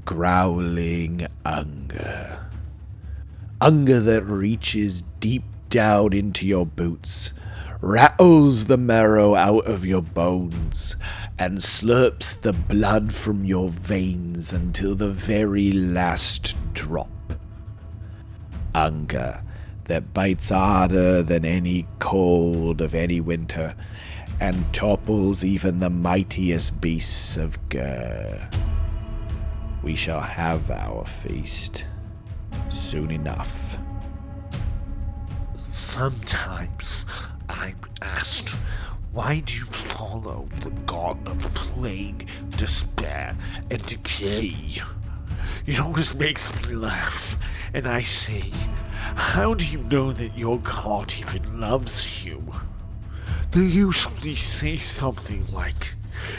growling hunger. Hunger that reaches deep down into your boots, rattles the marrow out of your bones, and slurps the blood from your veins until the very last drop. Hunger that bites harder than any cold of any winter, and topples even the mightiest beasts of Gur. We shall have our feast soon enough. Sometimes I'm asked, why do you follow the god of plague, despair, and decay? It always makes me laugh, and I say, how do you know that your god even loves you? They usually say something like,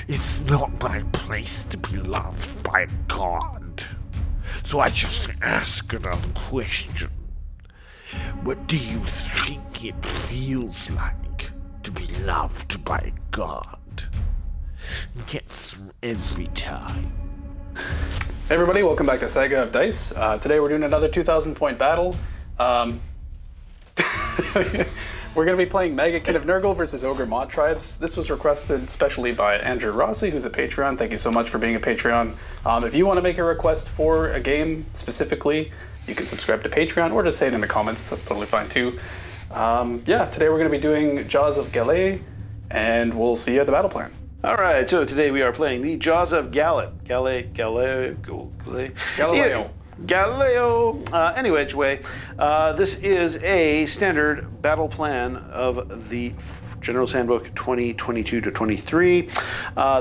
it's not my place to be loved by a god. So I just ask another question. What do you think it feels like to be loved by a god? Gets every time. Hey everybody, welcome back to Saga of Dice. Today we're doing another 2,000 point battle. We're going to be playing Maggotkin of Nurgle versus Ogor Mawtribes. This was requested specially by Andrew Rossi, who's a Patreon. Thank you so much for being a Patreon. If you want to make a request for a game specifically, you can subscribe to Patreon or just say it in the comments. That's totally fine too. Today we're going to be doing Jaws of Galileo, and we'll see you at the battle plan. Alright, so today we are playing the Jaws of Galileo. Any which way, this is a standard battle plan of the General's Handbook 2022 to 23.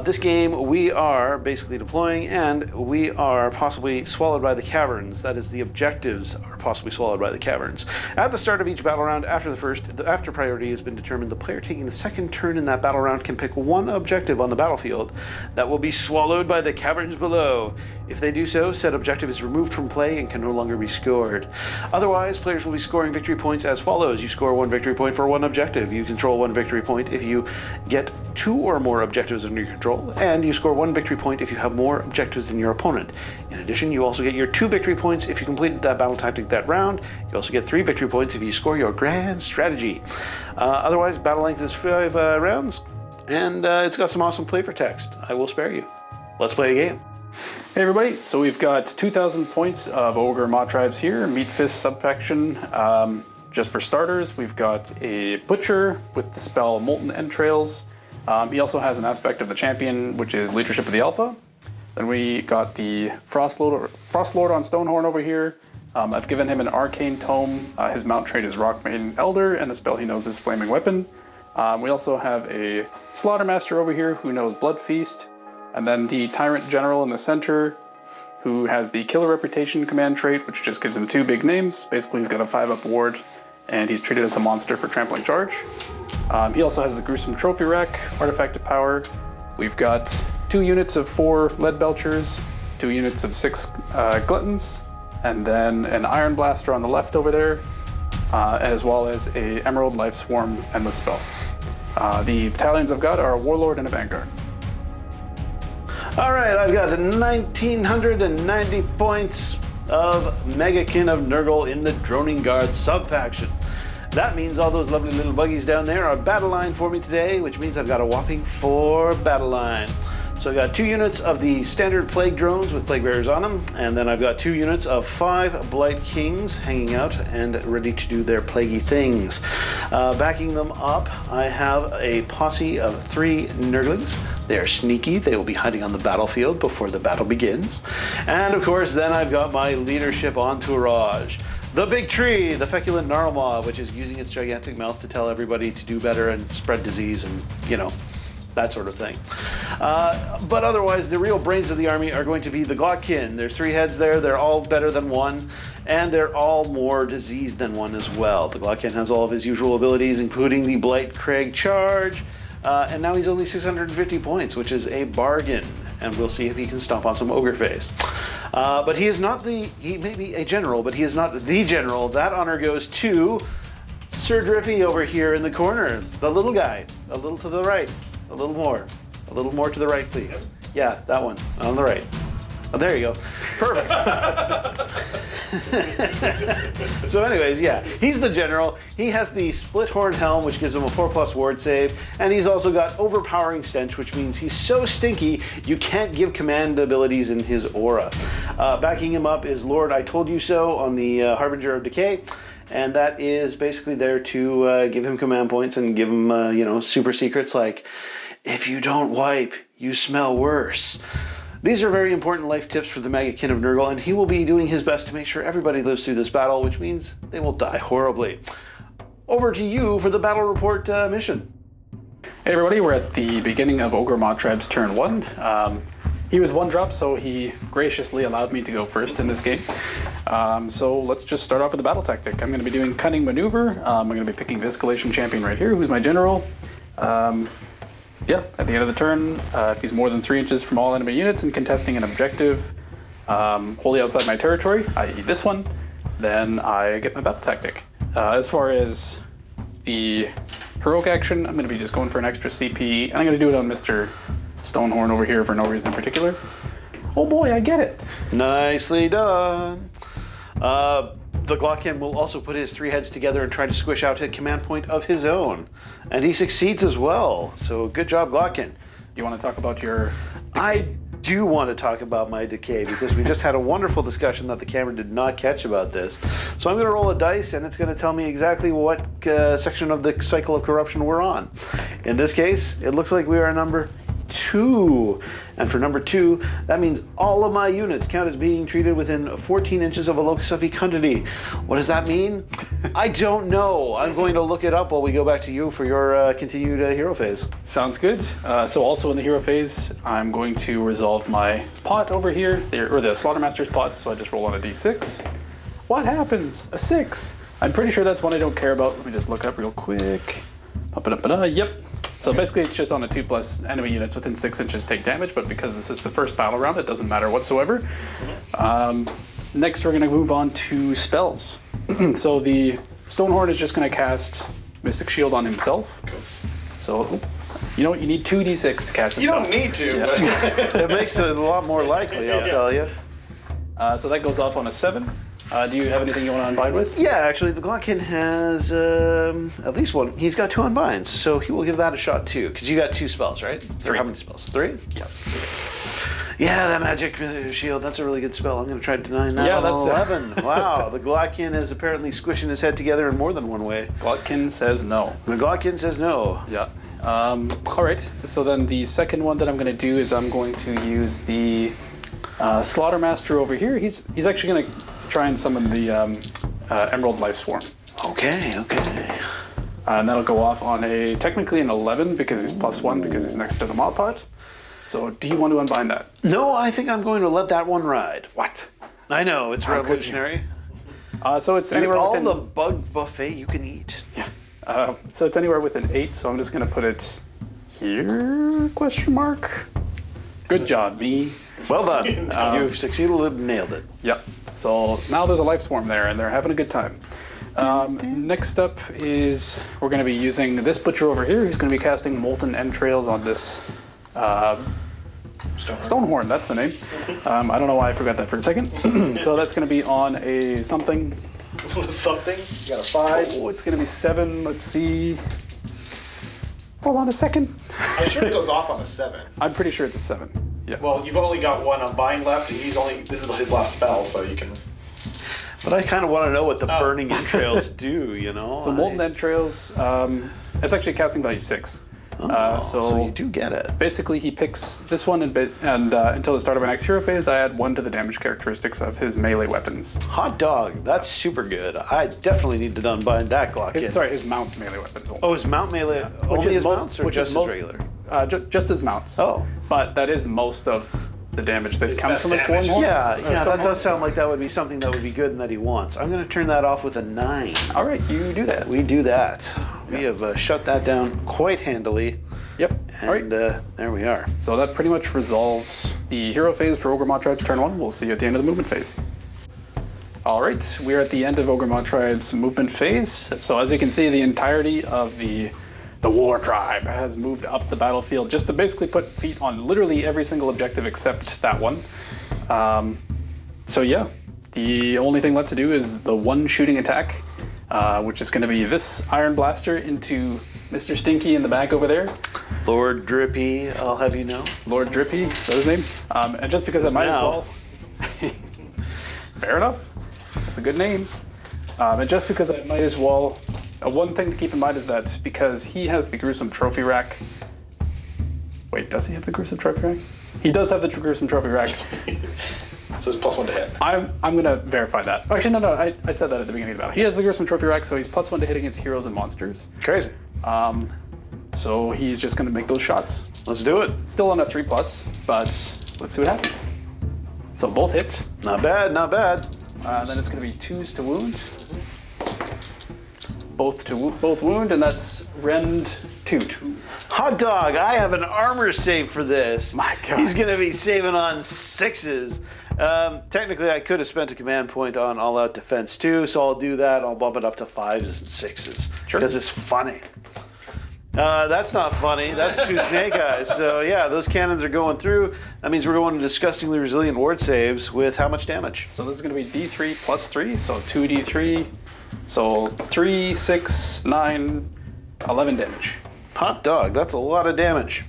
This game we are basically deploying, and we are possibly swallowed by the caverns. That is, the objectives are possibly swallowed by the caverns. At the start of each battle round, after priority has been determined, the player taking the second turn in that battle round can pick one objective on the battlefield that will be swallowed by the caverns below. If they do so, said objective is removed from play and can no longer be scored. Otherwise, players will be scoring victory points as follows. You score 1 victory point for 1 objective. You control 1 victory point if you get 2 or more objectives under your control, and you score 1 victory point if you have more objectives than your opponent. In addition, you also get your 2 victory points if you completed that battle tactic that round. You also get 3 victory points if you score your grand strategy. Otherwise, battle length is 5 rounds, and it's got some awesome flavor text. I will spare you. Let's play a game. Hey everybody, so we've got 2,000 points of Ogre Mawtribes here, Meat Fist subfaction. Just for starters, we've got a Butcher with the spell Molten Entrails. He also has an aspect of the Champion, which is Leadership of the Alpha. Then we got the Frost Lord on Stonehorn over here. I've given him an Arcane Tome. His mount trait is Rockmaiden Elder, and the spell he knows is Flaming Weapon. We also have a Slaughtermaster over here who knows Blood Feast. And then the Tyrant General in the center, who has the Killer Reputation command trait, which just gives him 2 big names. Basically, he's got a 5-up ward, and he's treated as a monster for Trampling Charge. He also has the Gruesome Trophy Rack, Artifact of Power. We've got 2 units of 4 Lead Belchers, 2 units of 6 Gluttons, and then an Iron Blaster on the left over there, as well as a Emerald Life Swarm Endless Spell. The battalions I've got are a Warlord and a Vanguard. Alright, I've got 1,990 points of Maggotkin of Nurgle in the Droning Guard subfaction. That means all those lovely little buggies down there are battle line for me today, which means I've got a whopping 4 battle line. So I've got 2 units of the standard Plague Drones with Plague Bearers on them, and then I've got 2 units of 5 Blight Kings hanging out and ready to do their plaguey things. Backing them up, I have a posse of 3 Nurglings. They're sneaky, they will be hiding on the battlefield before the battle begins. And of course, then I've got my leadership entourage. The big tree, the feculent Gnarlmaw, which is using its gigantic mouth to tell everybody to do better and spread disease and, you know, that sort of thing. But otherwise, the real brains of the army are going to be the Glotkin. There's 3 heads there, they're all better than 1, and they're all more diseased than 1 as well. The Glotkin has all of his usual abilities, including the Blight Craig Charge, and now he's only 650 points, which is a bargain, and we'll see if he can stomp on some Ogre face. But he is not he may be a general, but he is not the general. That honor goes to Sir Drippy over here in the corner, the little guy, a little to the right. A little more to the right, please. Yeah, that one, on the right. Oh, there you go. Perfect. So anyways, yeah, he's the general. He has the split horn helm, which gives him a 4+ ward save, and he's also got overpowering stench, which means he's so stinky you can't give command abilities in his aura. Backing him up is Lord I Told You So on the Harbinger of Decay, and that is basically there to give him command points and give him super secrets like, if you don't wipe, you smell worse. These are very important life tips for the Maggotkin of Nurgle, and he will be doing his best to make sure everybody lives through this battle, which means they will die horribly. Over to you for the battle report mission. Hey everybody, we're at the beginning of Ogor Mawtribes turn 1. He was 1-drop, so he graciously allowed me to go first in this game. So let's just start off with the battle tactic. I'm going to be doing Cunning Maneuver. I'm going to be picking the Escalation Champion right here, who's my general. Yeah, at the end of the turn, if he's more than 3 inches from all enemy units and contesting an objective wholly outside my territory, i.e. this one, then I get my battle tactic. As far as the heroic action, I'm going to be just going for an extra CP, and I'm going to do it on Mr. Stonehorn over here for no reason in particular. Oh boy, I get it. Nicely done. The Glotkin will also put his 3 heads together and try to squish out a command point of his own. And he succeeds as well. So good job, Glotkin. Do you want to talk about your... I do want to talk about my decay because we just had a wonderful discussion that the camera did not catch about this. So I'm going to roll a dice and it's going to tell me exactly what section of the cycle of corruption we're on. In this case, it looks like we are number 2. And for number 2, that means all of my units count as being treated within 14 inches of a locus of fecundity. What does that mean? I don't know. I'm going to look it up while we go back to you for your continued hero phase. Sounds good. So also in the hero phase, I'm going to resolve my pot over here, or the Slaughtermaster's pot, so I just roll on a d6. What happens? A 6. I'm pretty sure that's one I don't care about. Let me just look up real quick. Yep. So basically it's just on a 2+ enemy units within 6 inches take damage, but because this is the first battle round, it doesn't matter whatsoever. Next we're going to move on to spells. So the Stonehorn is just going to cast Mystic Shield on himself. So, you need 2d6 to cast a spell. You don't need to. Yeah. It makes it a lot more likely, I'll tell you. So that goes off on a 7. Do you have anything you want to unbind with? Yeah, actually, the Glotkin has at least one. He's got 2 unbinds, so he will give that a shot too. Because you got 2 spells, right? 3. Or how many spells? 3? Yeah. Yeah, that magic shield, that's a really good spell. I'm going to try to deny that Yeah, on that's 11. Wow, the Glotkin is apparently squishing his head together in more than one way. Glotkin says no. The Glotkin says no. Yeah. All right. So then the second one that I'm going to do is I'm going to use the Slaughtermaster over here. He's actually going to try and summon the Emerald Life Swarm. Okay. And that'll go off on technically an 11 because he's +1 because he's next to the Mod Pot. So do you want to unbind that? No, I think I'm going to let that one ride. What? I know, it's revolutionary. So it's anywhere all within... the bug buffet you can eat. Yeah. So it's anywhere within 8, so I'm just going to put it here, question mark. Good job, me. Well done. You've succeeded and nailed it. Yep. So now there's a Life Swarm there, and they're having a good time. Next up is we're going to be using this Butcher over here. He's going to be casting Molten Entrails on this Stonehorn, that's the name. I don't know why I forgot that for a second. So that's going to be on a something. Something? You got a 5? Oh, it's going to be 7. Let's see. Hold on a second. I'm sure it goes off on a 7. I'm pretty sure it's a 7. Yeah. Well, you've only got 1 unbind left, and this is his last spell, so you can... But I kind of want to know what the burning entrails do, So Molten Entrails, it's actually casting value 6. So you do get it. Basically, he picks this one, and until the start of my next hero phase, I add 1 to the damage characteristics of his melee weapons. Hot dog, that's super good. I definitely need to unbind that Glotkin. His mount's melee weapons. Oh, his mount melee, only his mounts, or just his regular? Just his mounts. Oh. But that is most of the damage that comes from a best Swarm damage. Horn. Yeah, that does sound like that would be something that would be good and that he wants. I'm going to turn that off with a 9. All right, you do that. We do that. We have shut that down quite handily. Yep. And All right. There we are. So that pretty much resolves the hero phase for Ogor Mawtribes turn 1. We'll see you at the end of the movement phase. All right, we're at the end of Ogor Mawtribes movement phase. So as you can see, the entirety of the War Tribe has moved up the battlefield just to basically put feet on literally every single objective except that one. So yeah, the only thing left to do is the one shooting attack, which is going to be this Iron Blaster into Mr. Stinky in the back over there. Lord Drippy, I'll have you know. Lord Drippy, is that his name? And just because I might as well... Fair enough. That's a good name. And just because I might as well... one thing to keep in mind is that because he has the gruesome trophy rack... Wait, does he have the gruesome trophy rack? He does have the gruesome trophy rack. So it's +1 to hit. I'm going to verify that. Actually, no, I said that at the beginning of the battle. He has the gruesome trophy rack, so he's +1 to hit against heroes and monsters. Crazy. So he's just going to make those shots. Let's do it. Still on a 3+, but let's see what happens. So both hit. Not bad, not bad. Then it's going to be 2s to wound. Both wound, and that's rend 2. Hot dog, I have an armor save for this. My God. He's going to be saving on 6s. Technically, I could have spent a command point on all-out defense too, so I'll do that. I'll bump it up to 5s and 6s. Sure. Because it's funny. That's not funny. That's 2 snake eyes. So yeah, those cannons are going through. That means we're going to disgustingly resilient ward saves with how much damage? So this is going to be D3 plus 3, so 2D3. So 3, 6, 9, 11 damage. Hot dog, that's a lot of damage.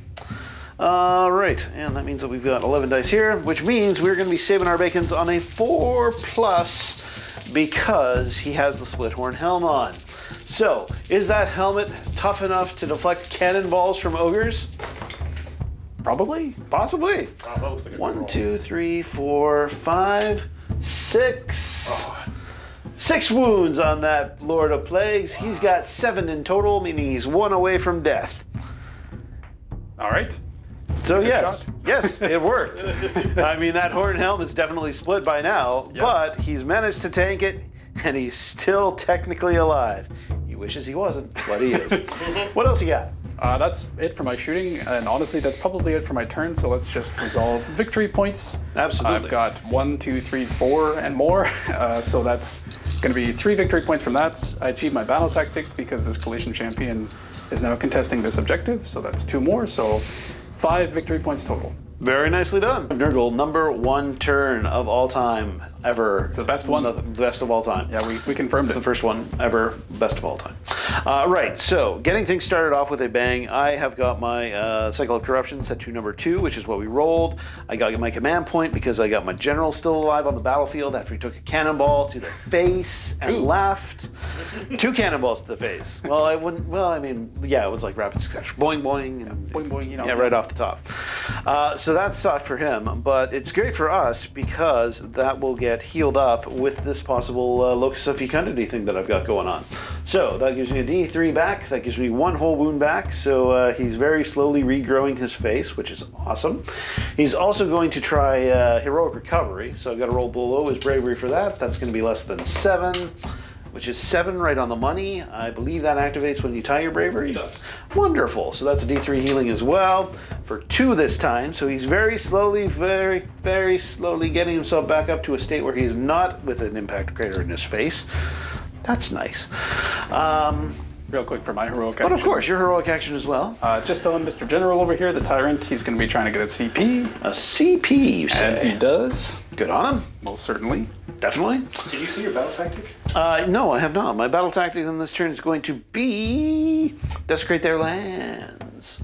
Right, and that means that we've got 11 dice here, which means we're going to be saving our bacons on a 4+ because he has the split horn helm on. So, is that helmet tough enough to deflect cannonballs from ogres? Probably. Possibly. That looks like a good 1, roll. 2, 3, 4, 5, 6. 6 wounds on that Lord of Plagues. He's got 7 in total, meaning he's 1 away from death. All right. So Good yes, shot. yes, it worked. I mean, that horn helm is definitely split by now, Yep. but he's managed to tank it, and he's still technically alive. He wishes he wasn't, but he is. What else you got? That's it for my shooting, and honestly, that's probably it for my turn, so let's just resolve victory points. Absolutely. I've got 1, 2, 3, 4, and more, so that's going to be 3 victory points from that. I achieved my battle tactics because this collision champion is now contesting this objective, so that's 2 more, so 5 victory points total. Very nicely done. Nurgle, #1 turn of all time ever. It's the best one? The best of all time. Yeah, we confirmed The it. first one ever, best of all time. Right, so getting things started off with a bang, I have got my Cycle of Corruption set to #2, which is what we rolled. I got my command point because I got my general still alive on the battlefield after he took a cannonball to the face and 2. left. 2 cannonballs to the face. Well, I wouldn't, well, I mean, yeah, it was like rapid succession. Boing, boing. And, Boing, boing, you know. yeah, right off the top. So that sucked for him, but it's great for us because that will get healed up with this possible locus of fecundity thing that I've got going on. So that gives me a D3 back. That gives me 1 whole wound back. So he's very slowly regrowing his face, which is awesome. He's also going to try heroic recovery. So I've got to roll below his bravery for that. That's going to be less than 7. Which is 7 right on the money. I believe that activates when you tie your bravery. It does. Wonderful. So that's a D3 healing as well for 2 this time. So he's very slowly, very, very slowly getting himself back up to a state where he's not with an impact crater in his face. That's nice. Real quick for my heroic action. But of course, your heroic action as well. Just on Mr. General over here, the Tyrant, he's going to be trying to get a CP. A CP, you And he say. does, Good on him. most certainly. Definitely. Did you see your battle tactic? No, I have not. My battle tactic on this turn is going to be desecrate their lands.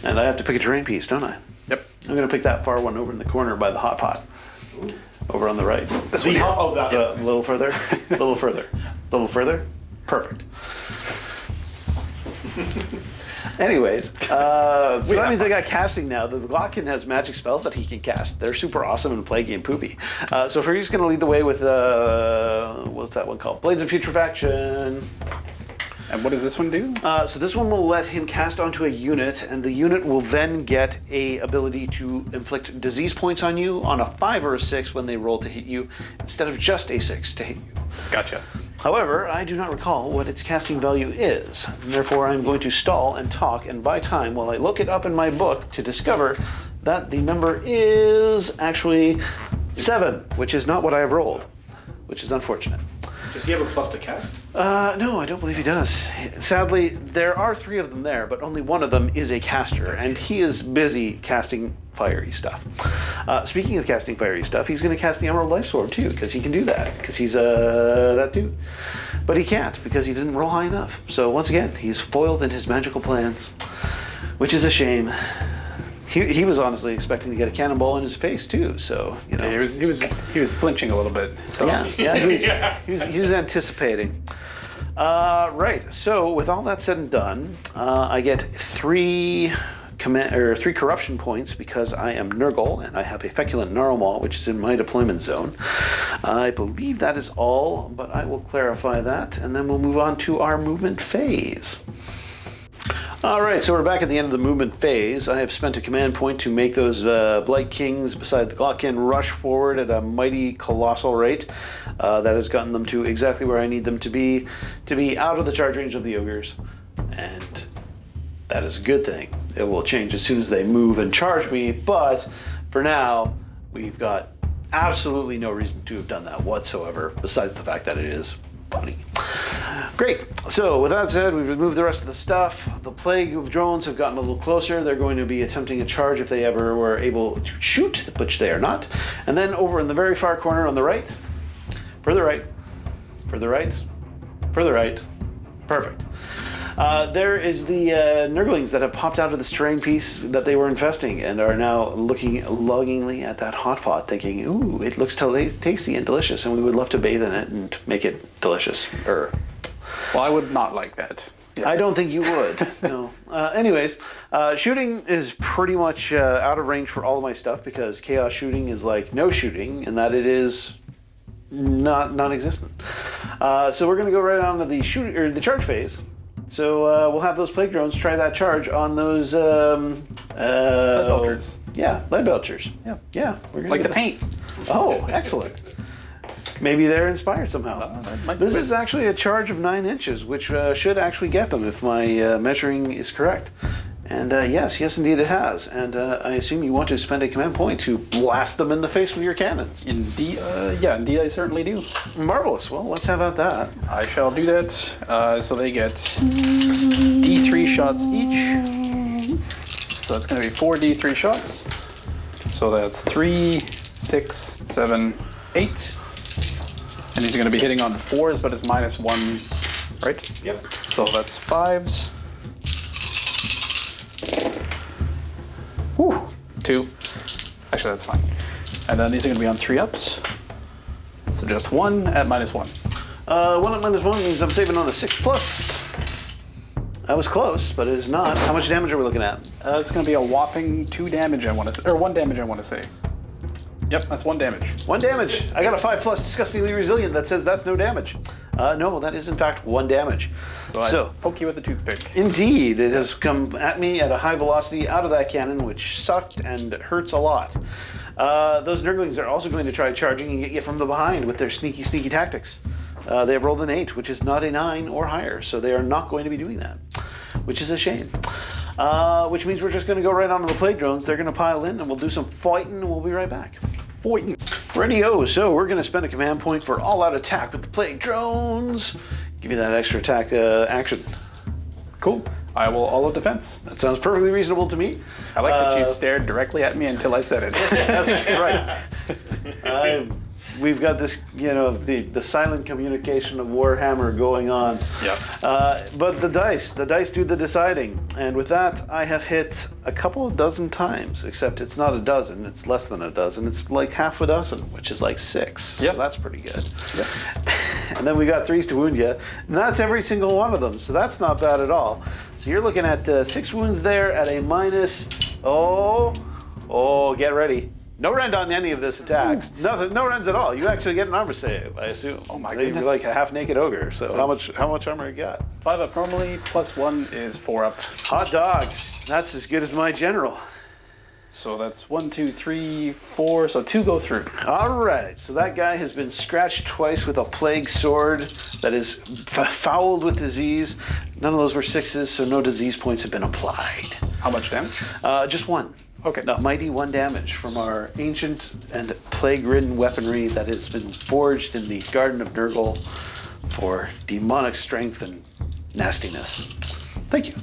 And I have to pick a terrain piece, don't I? Yep. I'm going to pick that far one over in the corner by the hot pot. Over on the right. This one here. Oh, that. A little further. A little further. A little further. Perfect. Anyways, so that means I got casting now. The Maggotkin has magic spells that he can cast. They're super awesome and plaguey and poopy. So we're just going to lead the way with, what's that one called? Blades of Putrefaction. And what does this one do? So this one will let him cast onto a unit, and the unit will then get a ability to inflict disease points on you on a 5 or a 6 when they roll to hit you, instead of just a 6 to hit you. Gotcha. However, I do not recall what its casting value is, and therefore I'm going to stall and talk and buy time while I look it up in my book to discover that the number is actually 7, which is not what I have rolled, which is unfortunate. Does he have a plus to cast? No, I don't believe he does. Sadly, there are 3 of them there, but only one of them is a caster, and he is busy casting fiery stuff. Speaking of casting fiery stuff, he's going to cast the Emerald Life Sword too, because he can do that, because he's that dude. But he can't, because he didn't roll high enough. So once again, he's foiled in his magical plans, which is a shame. He was honestly expecting to get a cannonball in his face too, so you know. Yeah, he was flinching a little bit. So. He was anticipating. Right. So with all that said and done, I get 3 corruption points because I am Nurgle and I have a feculent Gnarlmaw, which is in my deployment zone. I believe that is all, but I will clarify that, and then we'll move on to our movement phase. All right, so we're back at the end of the movement phase. I have spent a command point to make those Blight Kings beside the Glotkin rush forward at a mighty colossal rate. That has gotten them to exactly where I need them to be out of the charge range of the ogres. And that is a good thing. It will change as soon as they move and charge me, but for now, we've got absolutely no reason to have done that whatsoever, besides the fact that it is funny. Great. So with that said, we've removed the rest of the stuff. The plague of drones have gotten a little closer. They're going to be attempting a charge if they ever were able to shoot, which they are not. And then over in the very far corner on the right, further right, further right, further right, perfect. There is the Nurglings that have popped out of this terrain piece that they were infesting and are now looking longingly at that hot pot, thinking, ooh, it looks tasty and delicious, and we would love to bathe in it and make it delicious. Well, I would not like that. Yes. I don't think you would. No. Anyways, shooting is pretty much out of range for all of my stuff because chaos shooting is like no shooting, and that it is non-existent. So we're going to go right on to the charge phase. So we'll have those plague drones try that charge on those lead belchers. Yeah, lead belchers. Yeah. We're gonna Like the get paint. Oh, excellent. Maybe they're inspired somehow. This is actually a charge of 9 inches, which should actually get them if my measuring is correct. And yes, indeed it has. And I assume you want to spend a command point to blast them in the face with your cannons. Indeed, indeed I certainly do. Marvelous. Well, let's have at that. I shall do that. So they get D3 shots each. So that's going to be 4 D3 shots. So that's 3, 6, 7, 8. And these are going to be hitting on 4s, but it's -1, right? Yep. So that's 5s. Whew, 2. Actually, that's fine. And then these are going to be on 3-ups. So just 1 at -1. 1 at -1 means I'm saving on a 6+. I was close, but it is not. How much damage are we looking at? It's going to be a whopping 2 damage, I want to say. Or 1 damage, I want to say. Yep, that's 1 damage. 1 damage. I got a 5+ disgustingly resilient that says that's no damage. No, that is in fact 1 damage. So I poke you with a toothpick. Indeed, it has come at me at a high velocity out of that cannon, which sucked and hurts a lot. Those Nurglings are also going to try charging and get you from the behind with their sneaky, sneaky tactics. They have rolled an 8, which is not a 9 or higher, so they are not going to be doing that, which is a shame. Which means we're just going to go right onto the plague drones. They're going to pile in, and we'll do some fighting, and we'll be right back. Fighting. Radio. So we're going to spend a command point for all-out attack with the plague drones. Give you that extra attack action. Cool. I will all of defense. That sounds perfectly reasonable to me. I like that you stared directly at me until I said it. That's right. We've got this, the silent communication of Warhammer going on. Yep. But the dice do the deciding. And with that, I have hit a couple of dozen times, except it's not a dozen, it's less than a dozen. It's like half a dozen, which is like 6. Yep. So that's pretty good. Yep. And then we got 3s to wound you. And that's every single one of them, so that's not bad at all. So you're looking at 6 wounds there at a minus, get ready. No rend on any of this attacks. Nothing, no rends at all. You actually get an armor save, I assume. Oh my goodness. You're like a half-naked ogre. So how much armor you got? 5 up normally, +1 is 4 up. Hot dogs. That's as good as my general. So that's 1, 2, 3, 4. So 2 go through. All right. So that guy has been scratched twice with a plague sword that is fouled with disease. None of those were 6s, so no disease points have been applied. How much damage? Just 1. Okay. A mighty 1 damage from our ancient and plague-ridden weaponry that has been forged in the Garden of Nurgle. for demonic strength and nastiness. Thank you.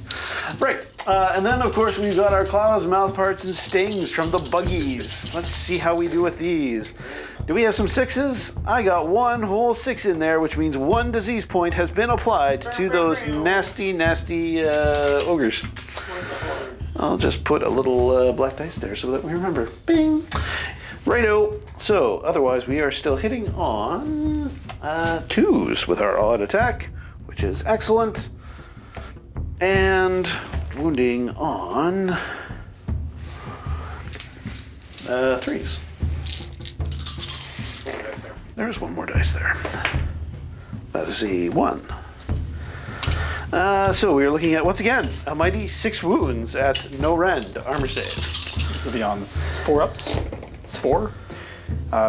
Right, and then of course we've got our claws, mouth parts, and stings from the buggies. Let's see how we do with these. Do we have some 6s? I got 1 whole 6 in there, which means 1 disease point has been applied to those nasty, nasty ogres. I'll just put a little black dice there so that we remember. Bing! Righto. So, otherwise we are still hitting on 2s with our all-out attack, which is excellent. And wounding on 3s. There's 1 more dice there. That is a 1. So we are looking at, once again, a mighty 6 wounds at no rend armor save. This will be on 4 ups. It's 4.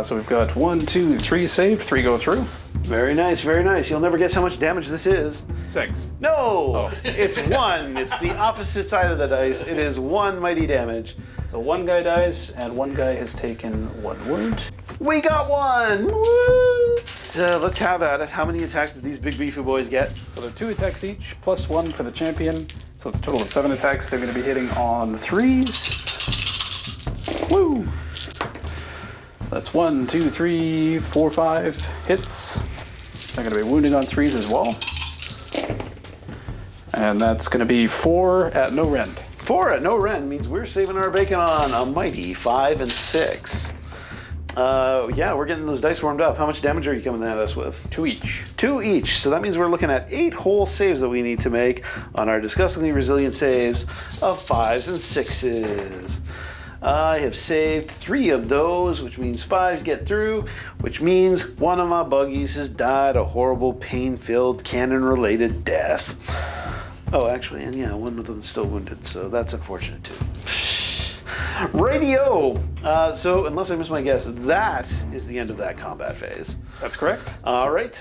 So we've got 1, 2, 3 saved, 3 go through. Very nice, very nice. You'll never guess how much damage this is. 6. No! Oh. It's 1. It's the opposite side of the dice. It is 1 mighty damage. So 1 guy dies, and 1 guy has taken 1 wound. We got 1! Woo! So let's have at it. How many attacks did these big beefy boys get? So they're 2 attacks each, plus 1 for the champion. So it's a total of 7 attacks. They're going to be hitting on 3s. Woo! So that's 1, 2, 3, 4, 5 hits. They're going to be wounding on 3s as well. And that's going to be 4 at no rend. 4 at no rend means we're saving our bacon on a mighty 5 and 6. Yeah, we're getting those dice warmed up. How much damage are you coming at us with? 2 each. 2 each. So that means we're looking at 8 whole saves that we need to make on our disgustingly resilient saves of 5s and 6s. I have saved 3 of those, which means 5s get through, which means 1 of my buggies has died a horrible, pain-filled, cannon-related death. Oh, actually, and yeah, 1 of them is still wounded, so that's unfortunate too. Radio! So, unless I miss my guess, that is the end of that combat phase. That's correct. All right,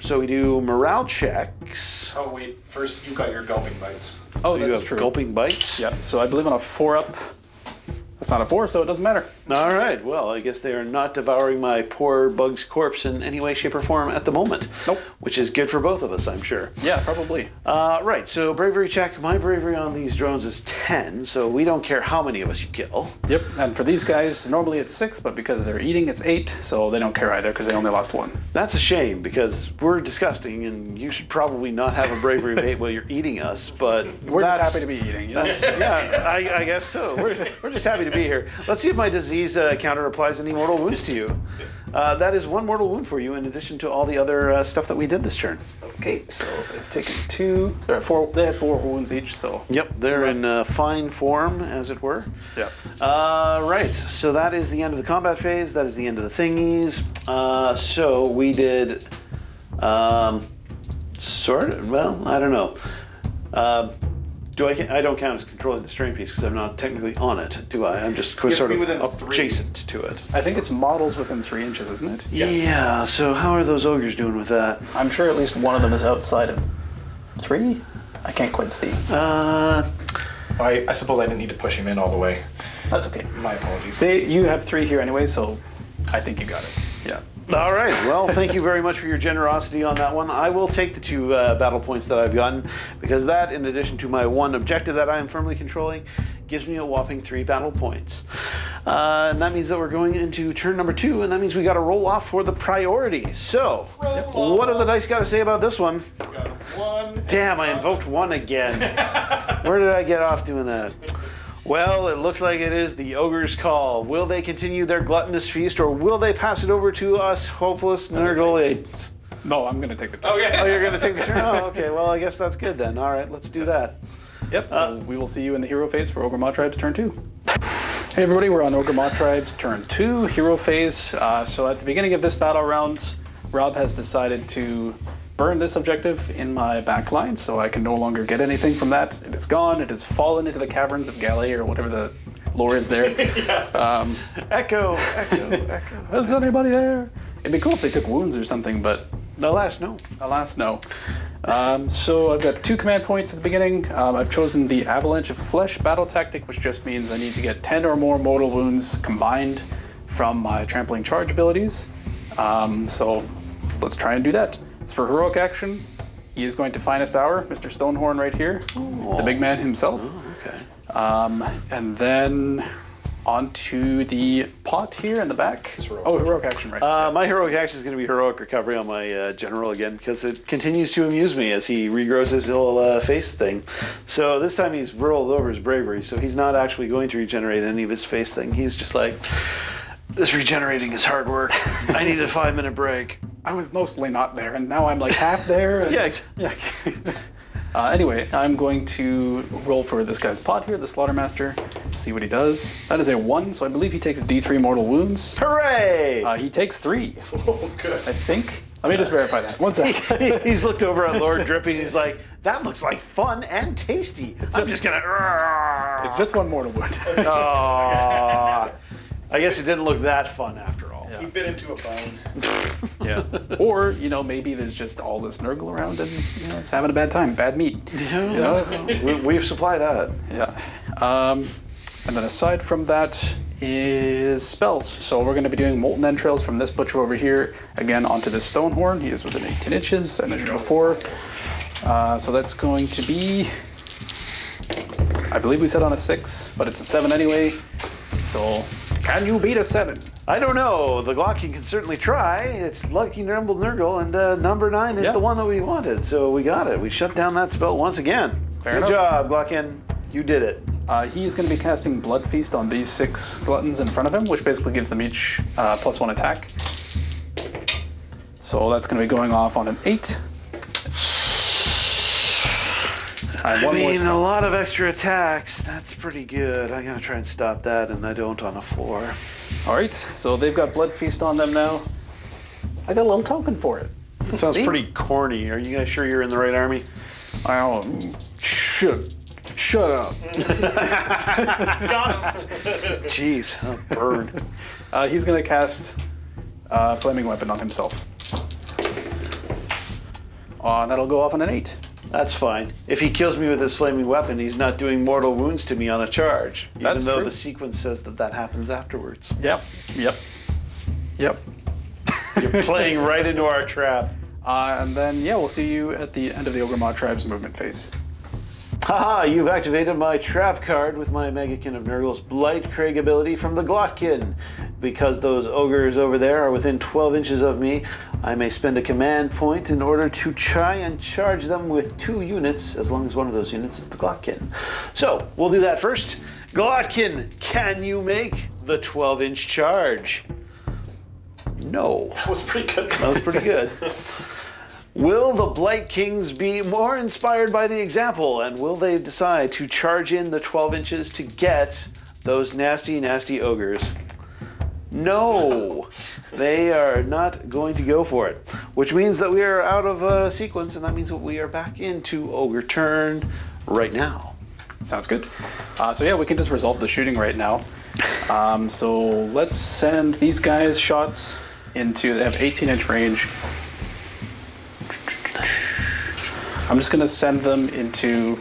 so we do morale checks. Oh wait, first you got your gulping bites. Oh, You that's have true. gulping bites? Yeah, so I believe on a 4 up, that's not a 4, so it doesn't matter. All right, well, I guess they are not devouring my poor bug's corpse in any way, shape, or form at the moment. Nope. Which is good for both of us, I'm sure. Yeah, probably. Right, so bravery check. My bravery on these drones is 10, so we don't care how many of us you kill. Yep, and for these guys, normally it's 6, but because they're eating, it's 8, so they don't care either because they only lost 1. That's a shame, because we're disgusting, and you should probably not have a bravery bait while you're eating us, but We're just happy to be eating. You know? Yeah, I guess so. We're just happy to be here. Let's see if my disease counter applies any mortal wounds to you. That is 1 mortal wound for you, in addition to all the other stuff that we did this turn. Okay, so they've taken 4. They had 4 wounds each, so. Yep, they're in fine form, as it were. Yeah. Right, so that is the end of the combat phase. That is the end of the thingies. So we did, sort of, well, I don't know. I don't count as controlling the strain piece because I'm not technically on it, do I? I'm just have to sort be of within 3. adjacent to it. I think it's models within 3 inches, isn't it? Yeah, so how are those ogres doing with that? I'm sure at least one of them is outside of 3? I can't quite see. I suppose I didn't need to push him in all the way. That's okay. My apologies. You have 3 here anyway, so I think you got it. Yeah. All right. Well, thank you very much for your generosity on that one. I will take the 2 battle points that I've gotten because that, in addition to my 1 objective that I am firmly controlling, gives me a whopping 3 battle points. And that means that we're going into turn number 2, and that means we got to roll off for the priority. So, what have the dice got to say about this one? Got 1. Damn, I invoked 1 again. Where did I get off doing that? Well, it looks like it is the ogre's call. Will they continue their gluttonous feast, or will they pass it over to us hopeless Nurgle-aids? No, I'm going to take the turn. Okay. Oh, you're going to take the turn? Oh, okay. Well, I guess that's good then. All right, let's do that. Yep, so we will see you in the hero phase for Ogor Mawtribes turn 2. Hey everybody, we're on Ogor Mawtribes turn 2, hero phase. So at the beginning of this battle round, Rob has decided to burn this objective in my back line, so I can no longer get anything from that. It is gone. It has fallen into the caverns of Galay, or whatever the lore is there. Echo. Is anybody there? It'd be cool if they took wounds or something, but Alas, no. alas, no. So I've got 2 command points at the beginning. I've chosen the Avalanche of Flesh battle tactic, which just means I need to get 10 or more mortal wounds combined from my trampling charge abilities. So let's try and do that. It's for heroic action. He is going to Finest Hour, Mr. Stonehorn right here, the big man himself. Oh, okay. And then onto the pot here in the back. Oh, heroic action, right? My heroic action is going to be heroic recovery on my general again because it continues to amuse me as he regrows his little face thing. So this time he's rolled over his bravery, so he's not actually going to regenerate any of his face thing. He's just like, this regenerating is hard work. I need a 5-minute break. I was mostly not there, and now I'm like half there. And, Yeah. Anyway, I'm going to roll for this guy's pot here, the Slaughtermaster, see what he does. That is a 1, so I believe he takes D3 mortal wounds. Hooray! He takes 3, Oh, good. I think. Let me just verify that. 1 sec. He's looked over at Lord Dripping. He's like, that looks like fun and tasty. I'm just gonna. It's just 1 mortal wound. Aw. I guess it didn't look that fun after all. He bit into a bone. Yeah. Or, maybe there's just all this Nurgle around and it's having a bad time. Bad meat. We've supplied that. Yeah. And then aside from that is spells. So we're going to be doing Molten Entrails from this butcher over here. Again, onto this Stonehorn. He is within 18 inches, I mentioned before. So that's going to be, I believe we said on a 6, but it's a 7 anyway. So can you beat a 7? I don't know. The Glocking can certainly try. It's Lucky Nimble Nurgle, and number 9 is the one that we wanted. So we got it. We shut down that spell once again. Fair Good enough. job, Glockin. You did it. He is going to be casting Blood Feast on these 6 gluttons in front of him, which basically gives them each +1 attack. So that's going to be going off on an 8. I mean, a lot of extra attacks. That's pretty good. I gotta try and stop that, and I don't on a 4. All right, so they've got Blood Feast on them now. I got a little token for it. Sounds See? pretty corny. Are you guys sure you're in the right army? Shut up. Jeez, oh, burn. He's going to cast Flaming Weapon on himself. That'll go off on an 8. That's fine. If he kills me with his flaming weapon, he's not doing mortal wounds to me on a charge. That's even though true. the sequence says that happens afterwards. Yep. You're playing right into our trap. And then, we'll see you at the end of the Ogor Mawtribes movement phase. Haha, you've activated my trap card with my Maggotkin of Nurgle's Blight Craig ability from the Glotkin. Because those ogres over there are within 12 inches of me, I may spend a command point in order to try and charge them with 2 units, as long as one of those units is the Glotkin. So, we'll do that first. Glotkin, can you make the 12-inch charge? No. That was pretty good. That was pretty good. Will the Blight Kings be more inspired by the example, and will they decide to charge in the 12 inches to get those nasty, nasty ogres? No, they are not going to go for it, which means that we are out of sequence, and that means that we are back into ogre turn right now. Sounds good. So we can just resolve the shooting right now. So let's send these guys shots into, they have 18-inch range. I'm just going to send them into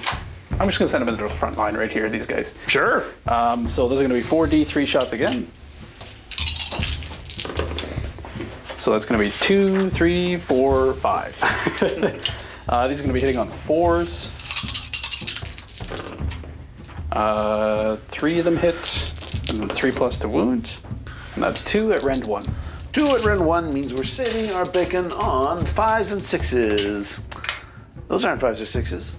the front line right here, these guys. Sure. So those are going to be 4d3 shots again. So that's going to be 2, 3, 4, 5. These are going to be hitting on 4s. 3 of them hit, and then 3 plus to wound. And that's 2 at rend 1. 2 at rend 1 means we're saving our bacon on 5s and 6s. Those aren't 5s or 6s.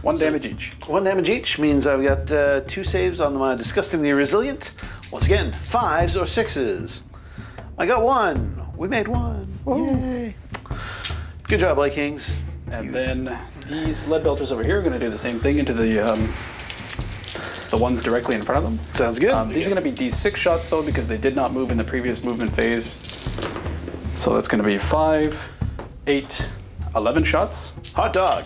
1 damage each. 1 damage each means I've got 2 saves on my Disgustingly Resilient. Once again, 5s or 6s. I got 1. We made 1. Yay. Good job, Blight Kings. And then these lead belters over here are going to do the same thing into the ones directly in front of them. Sounds good. These are going to be d6 shots though, because they did not move in the previous movement phase. So that's going to be 5, 8, 11 shots. Hot dog.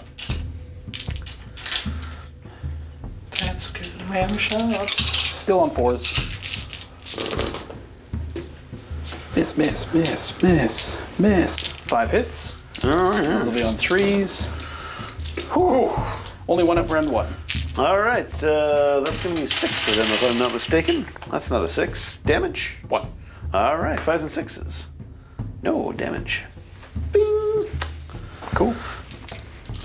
That's good, man. Shots. Still on 4s. Miss, miss, miss, miss, miss. 5 hits. All right. Those will be on 3s. Whew. Only 1 at rend 1. All right. That's going to be 6 for them, if I'm not mistaken. That's not a 6. Damage? 1. All right. 5s and 6s. No damage. Cool.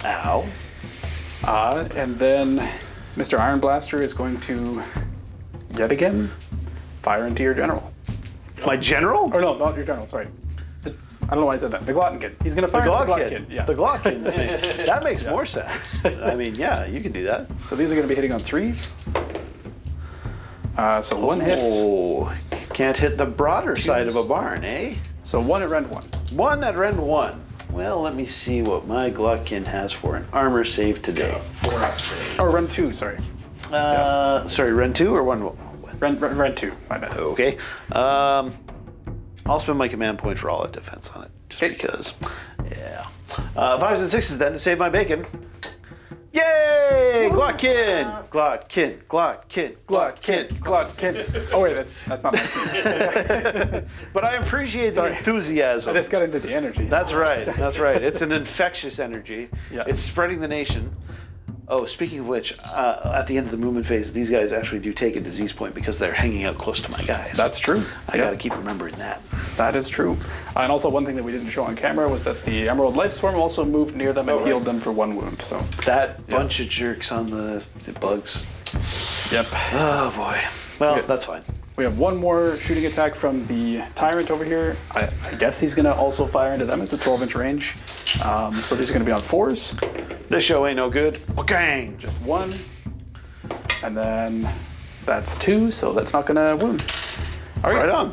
Ow. And then Mr. Iron Blaster is going to, yet again, fire into your general. My general? Or no, not your general, sorry. I don't know why I said that. The Glotton Kid. He's going to fire into the Glotton Kid. Yeah. The Glotton Kid. That makes more sense. I mean, yeah, you can do that. So these are going to be hitting on 3s. So 1 hit. Oh, can't hit the broader side of a barn, eh? So 1 at rend 1. 1 at rend 1. Well, let me see what my Glotkin has for an armor save today. 4-up save. Oh, rend 2, sorry. Sorry, rend 2 or 1? Rend 2, my bad. Okay. I'll spend my command point for all at defense on it, just because. Yeah. 5s and 6s then to save my bacon. Yay! Glotkin! Glotkin! Glotkin! Glotkin! Glotkin. Oh wait, that's not nice. But I appreciate the enthusiasm. I just got into the energy. That's right. That's right. It's an infectious energy. Yeah. It's spreading the nation. Oh, speaking of which, at the end of the movement phase, these guys actually do take a disease point because they're hanging out close to my guys. That's true. I got to keep remembering that. That is true. And also one thing that we didn't show on camera was that the Emerald Lightstorm also moved near them and healed them for 1 wound. So That bunch of jerks on the bugs. Yep. Oh boy. Well, Okay. that's fine. We have 1 more shooting attack from the Tyrant over here. I guess he's going to also fire into them. It's a 12-inch range. So these are going to be on 4s. This show ain't no good. Bang! Just 1. And then that's 2, so that's not going to wound. All right. Right on.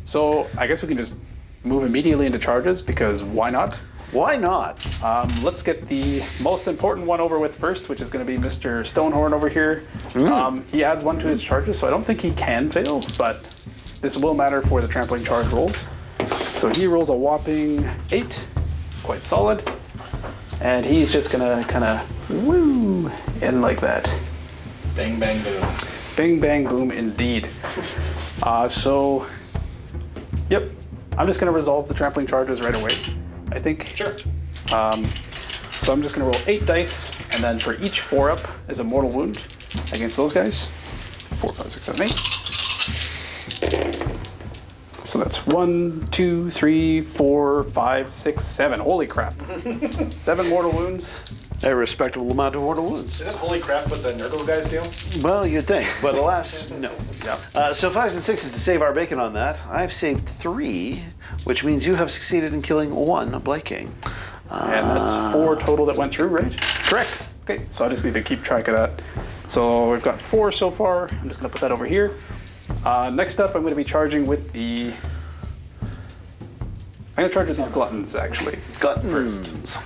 So I guess we can just move immediately into charges because why not? Why not? Let's get the most important one over with first, which is going to be Mr. Stonehorn over here. He adds 1 to his charges, so I don't think he can fail, but this will matter for the trampling charge rolls. So he rolls a whopping 8, quite solid, and he's just going to kind of woo in like that. Bang, bang, boom. Bing, bang, boom, indeed. So, yep, I'm just going to resolve the trampling charges right away, I think. Sure. So I'm just going to roll 8 dice, and then for each 4-up is a mortal wound against those guys. 4, 5, 6, 7, 8. So that's 1, 2, 3, 4, 5, 6, 7. Holy crap. 7 mortal wounds. A respectable amount of mortal wounds. Is that holy crap what the Nurgle guys do? Well, you'd think, but alas, no. Yeah. So 5s and 6s to save our bacon on that. I've saved 3, which means you have succeeded in killing 1 Blight King. And that's 4 total that went through, right? Correct. Okay, so I just need to keep track of that. So we've got 4 so far. I'm just going to put that over here. Next up, I'm going to be charging with the... I'm going to charge with these Gluttons, actually. Gluttons. First.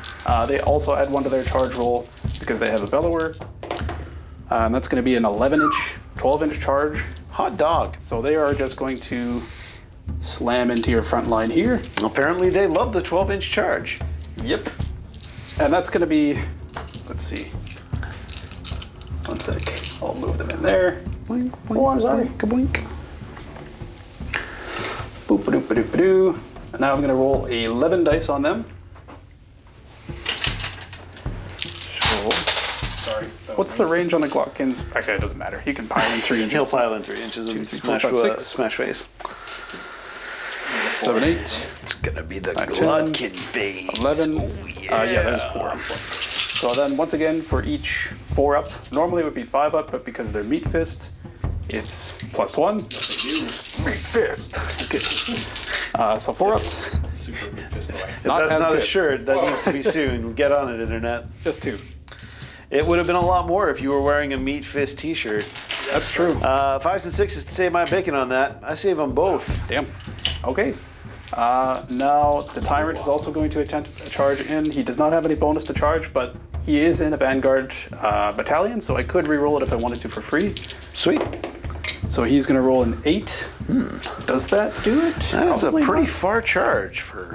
They also add 1 to their charge roll because they have a Bellower. And that's going to be an 11-inch, 12-inch charge. Hot dog. So they are just going to slam into your front line here. Apparently they love the 12-inch charge. Yep. And that's going to be... Let's see. 1 sec. I'll move them in there. Boink, boink, Oh, I'm sorry. Kaboink. Boop-a-doop-a-doop-a-doo. And now I'm going to roll 11 dice on them. So, Sorry. what's the range on the Glotkins? Actually, it doesn't matter. He can pile in 3 inches. He'll pile in 3 inches and 2, 3, 4, smash, 5, 6. smash face. 7, 8, It's gonna be the 10, Glotkin phase. 11. Oh, Yeah, there's 4. So then, once again, for each 4-up, normally it would be 5-up, but because they're Meat Fist, it's +1. Meat Fist. Okay. So 4-ups, Super meat fist boy. If not that's as not good. a shirt, that needs to be soon. Get on it, internet. Just 2. It would have been a lot more if you were wearing a Meat Fist t-shirt. That's true. 5s and 6s to save my bacon on that. I save them both. Damn. Okay. Now the Tyrant is also going to attempt a charge in. He does not have any bonus to charge, but he is in a Vanguard battalion, so I could re-roll it if I wanted to for free. Sweet. So he's going to roll an 8. Does that do it? That is a Probably pretty not. far charge for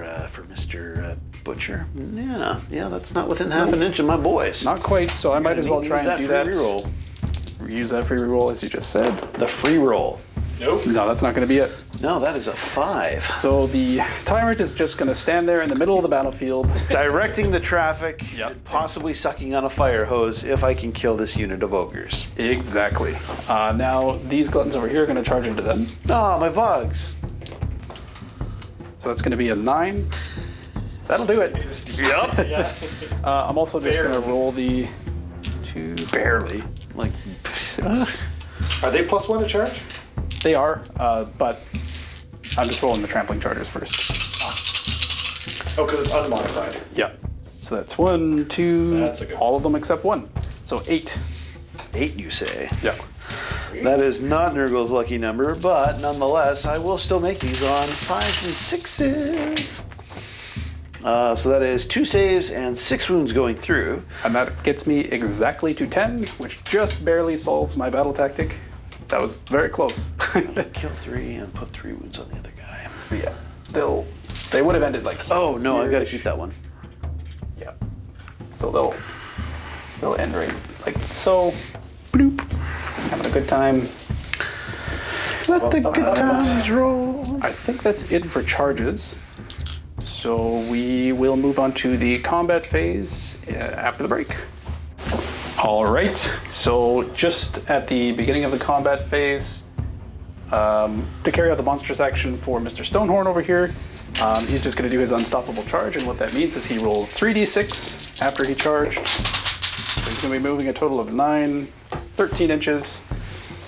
Mr. Butcher. Yeah, that's not within half an inch of my boys. Not quite, so I might as well Use try and do free that. reroll. Use that free reroll as you just said. The free roll. Nope. No, that's not going to be it. No, that is a 5. So the Tyrant is just going to stand there in the middle of the battlefield. Directing the traffic, Yep. and possibly sucking on a fire hose if I can kill this unit of ogres. Exactly. Now these Gluttons over here are going to charge into them. Ah, my bugs. So that's going to be a 9. That'll do it. Yep. Yeah. I'm also just going to roll the 2 barely. Like, 6. Are they +1 to charge? They are, but I'm just rolling the trampling charges first. Oh, because it's unmodified. Yeah. So that's 1, 2, That's a good all of them except 1. So 8. 8, you say? Yeah. That is not Nurgle's lucky number, but nonetheless, I will still make these on 5s and 6s. So that is 2 saves and 6 wounds going through. And that gets me exactly to 10, which just barely solves my battle tactic. That was very close. Kill 3 and put 3 wounds on the other guy. Yeah. They would have ended like. Oh no, I gotta here-ish. keep that one. Yeah. So they'll end right like so. Bloop. Having a good time. Let the good times roll. I think that's it for charges. So we will move on to the combat phase after the break. All right. So just at the beginning of the combat phase, to carry out the monstrous action for Mr. Stonehorn over here, he's just going to do his unstoppable charge, and what that means is he rolls 3d6 after he charged. So he's going to be moving a total of 13 inches.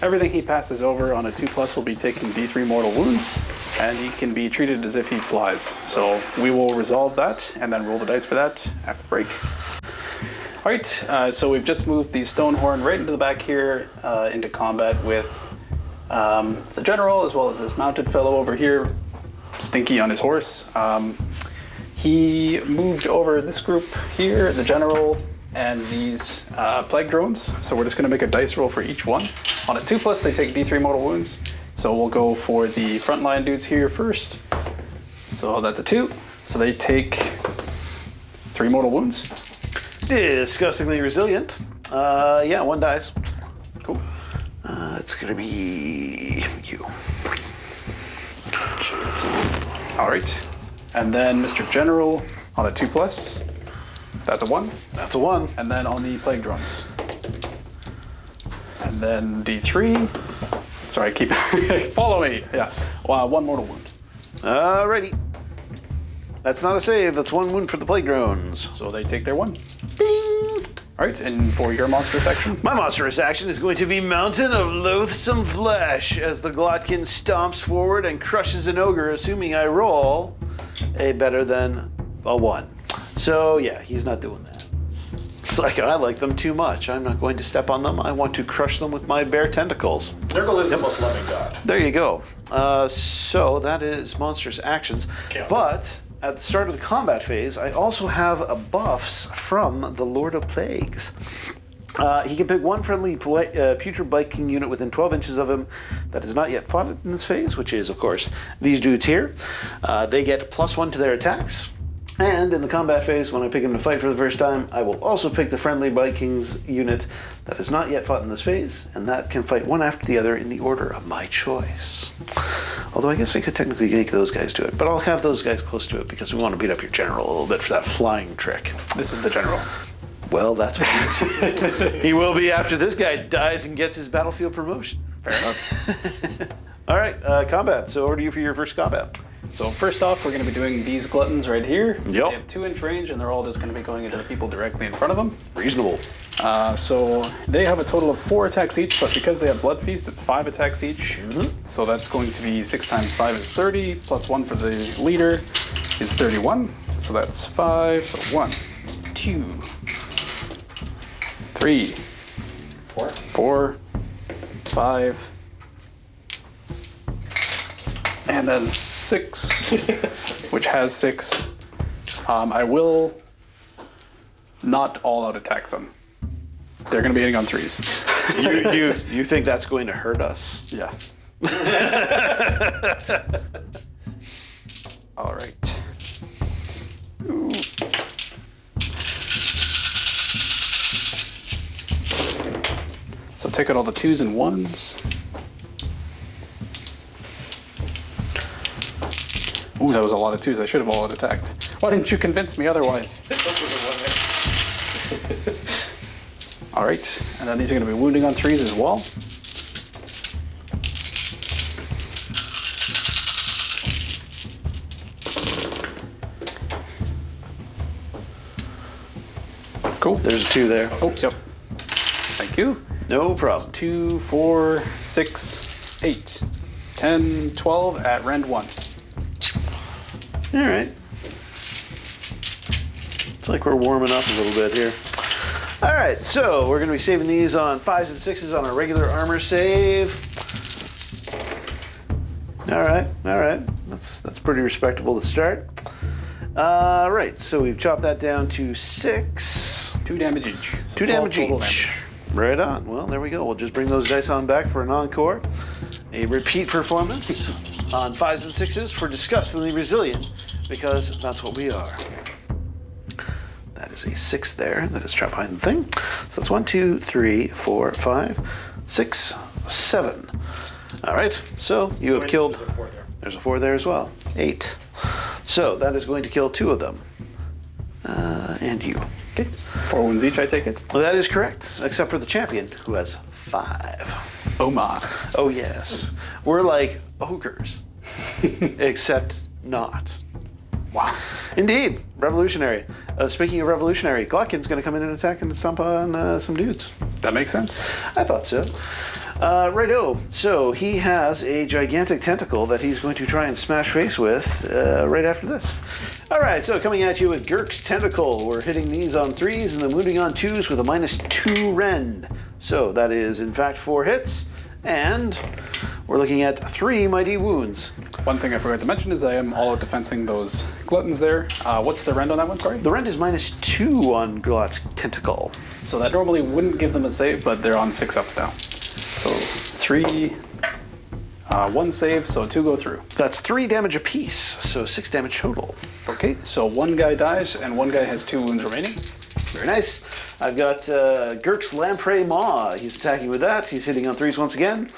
Everything he passes over on a 2+ will be taking d3 mortal wounds, and he can be treated as if he flies. So we will resolve that and then roll the dice for that after the break. All right, so we've just moved the Stonehorn right into the back here into combat with the general, as well as this mounted fellow over here, Stinky on his horse. He moved over this group here, the general, and these plague drones. So we're just going to make a dice roll for each one. On a 2+, they take d3 mortal wounds. So we'll go for the frontline dudes here first. So that's a 2. So they take 3 mortal wounds. Disgustingly resilient. Yeah, 1 dies. Cool. It's gonna be you. All right. And then Mr. General on a 2+, that's a 1. That's a 1. And then on the plague drones. And then D3. Sorry, keep follow me. Yeah. 1 mortal wound. Alrighty. That's not a save. That's 1 wound for the plague drones. So they take their 1. Bing! All right, and for your monstrous action? My monstrous action is going to be Mountain of Loathsome Flesh as the Glotkin stomps forward and crushes an ogre, assuming I roll a better than a 1. So yeah, he's not doing that. It's like, I like them too much. I'm not going to step on them. I want to crush them with my bare tentacles. Nurgle is the most loving god. There you go. So that is monstrous actions. Okay. But at the start of the combat phase, I also have buffs from the Lord of Plagues. He can pick 1 friendly putrid Viking unit within 12 inches of him that has not yet fought in this phase, which is, of course, these dudes here. They get +1 to their attacks. And in the combat phase, when I pick him to fight for the first time, I will also pick the friendly Vikings unit that has not yet fought in this phase, and that can fight one after the other in the order of my choice. Although I guess I could technically make those guys do it, but I'll have those guys close to it because we want to beat up your general a little bit for that flying trick. This is the general. Well, that's what he will be after this guy dies and gets his battlefield promotion. Fair enough. All right, combat. So over to you for your first combat. So first off, we're going to be doing these gluttons right here. Yep. They have 2-inch range, and they're all just going to be going into the people directly in front of them. Reasonable. So they have a total of 4 attacks each, but because they have Blood Feast, it's 5 attacks each. So that's going to be 6 times 5 is 30, plus 1 for the leader is 31. So that's 5. So 1, 2, 3, 4, 5, and then 6, which has 6. I will not all-out attack them. They're going to be hitting on 3s. You think that's going to hurt us? Yeah. All right. Ooh. So take out all the 2s and 1s. Ooh, that was a lot of 2s. I should have all out attacked. Why didn't you convince me otherwise? All right, and then these are going to be wounding on 3s as well. Cool. There's a 2 there. Oh, yep. Thank you. No problem. 2, 4, 6, 8, 10, 12 at rend 1. All right. It's like we're warming up a little bit here. All right, so we're going to be saving these on 5s and 6s on a regular armor save. All right. That's pretty respectable to start. Right, so we've chopped that down to 6. 2 damage each. So 2 damage 12 total each. damage. Right on. Well, there we go. We'll just bring those dice on back for an encore. A repeat performance on 5s and 6s for disgustingly resilient, because that's what we are. That is a 6 there. That is trapped behind the thing. So that's 1, 2, 3, 4, 5, 6, 7. All right. So you have killed. There's a 4 there as well. 8. So that is going to kill 2 of them. And you. Okay. 4 wounds each, I take it. Well, that is correct, except for the champion, who has 5. Oh my. Oh yes. We're like ogres, except not. Wow. Indeed, revolutionary. Speaking of revolutionary, Glotkin's going to come in and attack and stomp on some dudes. That makes sense. I thought so. Righto. So he has a gigantic tentacle that he's going to try and smash face with right after this. All right, so coming at you with Gurk's Tentacle. We're hitting these on 3s and then wounding on 2s with a -2 rend. So that is, in fact, 4 hits. And we're looking at 3 mighty wounds. One thing I forgot to mention is I am all out defensing those gluttons there. What's the rend on that one, sorry? The rend is -2 on Glot's Tentacle. So that normally wouldn't give them a save, but they're on 6-ups now. So 3, 1 save, so 2 go through. That's 3 damage apiece, so 6 damage total. Okay, so 1 guy dies and 1 guy has 2 wounds remaining. Very nice. I've got Gurk's Lamprey Maw. He's attacking with that. He's hitting on 3s once again.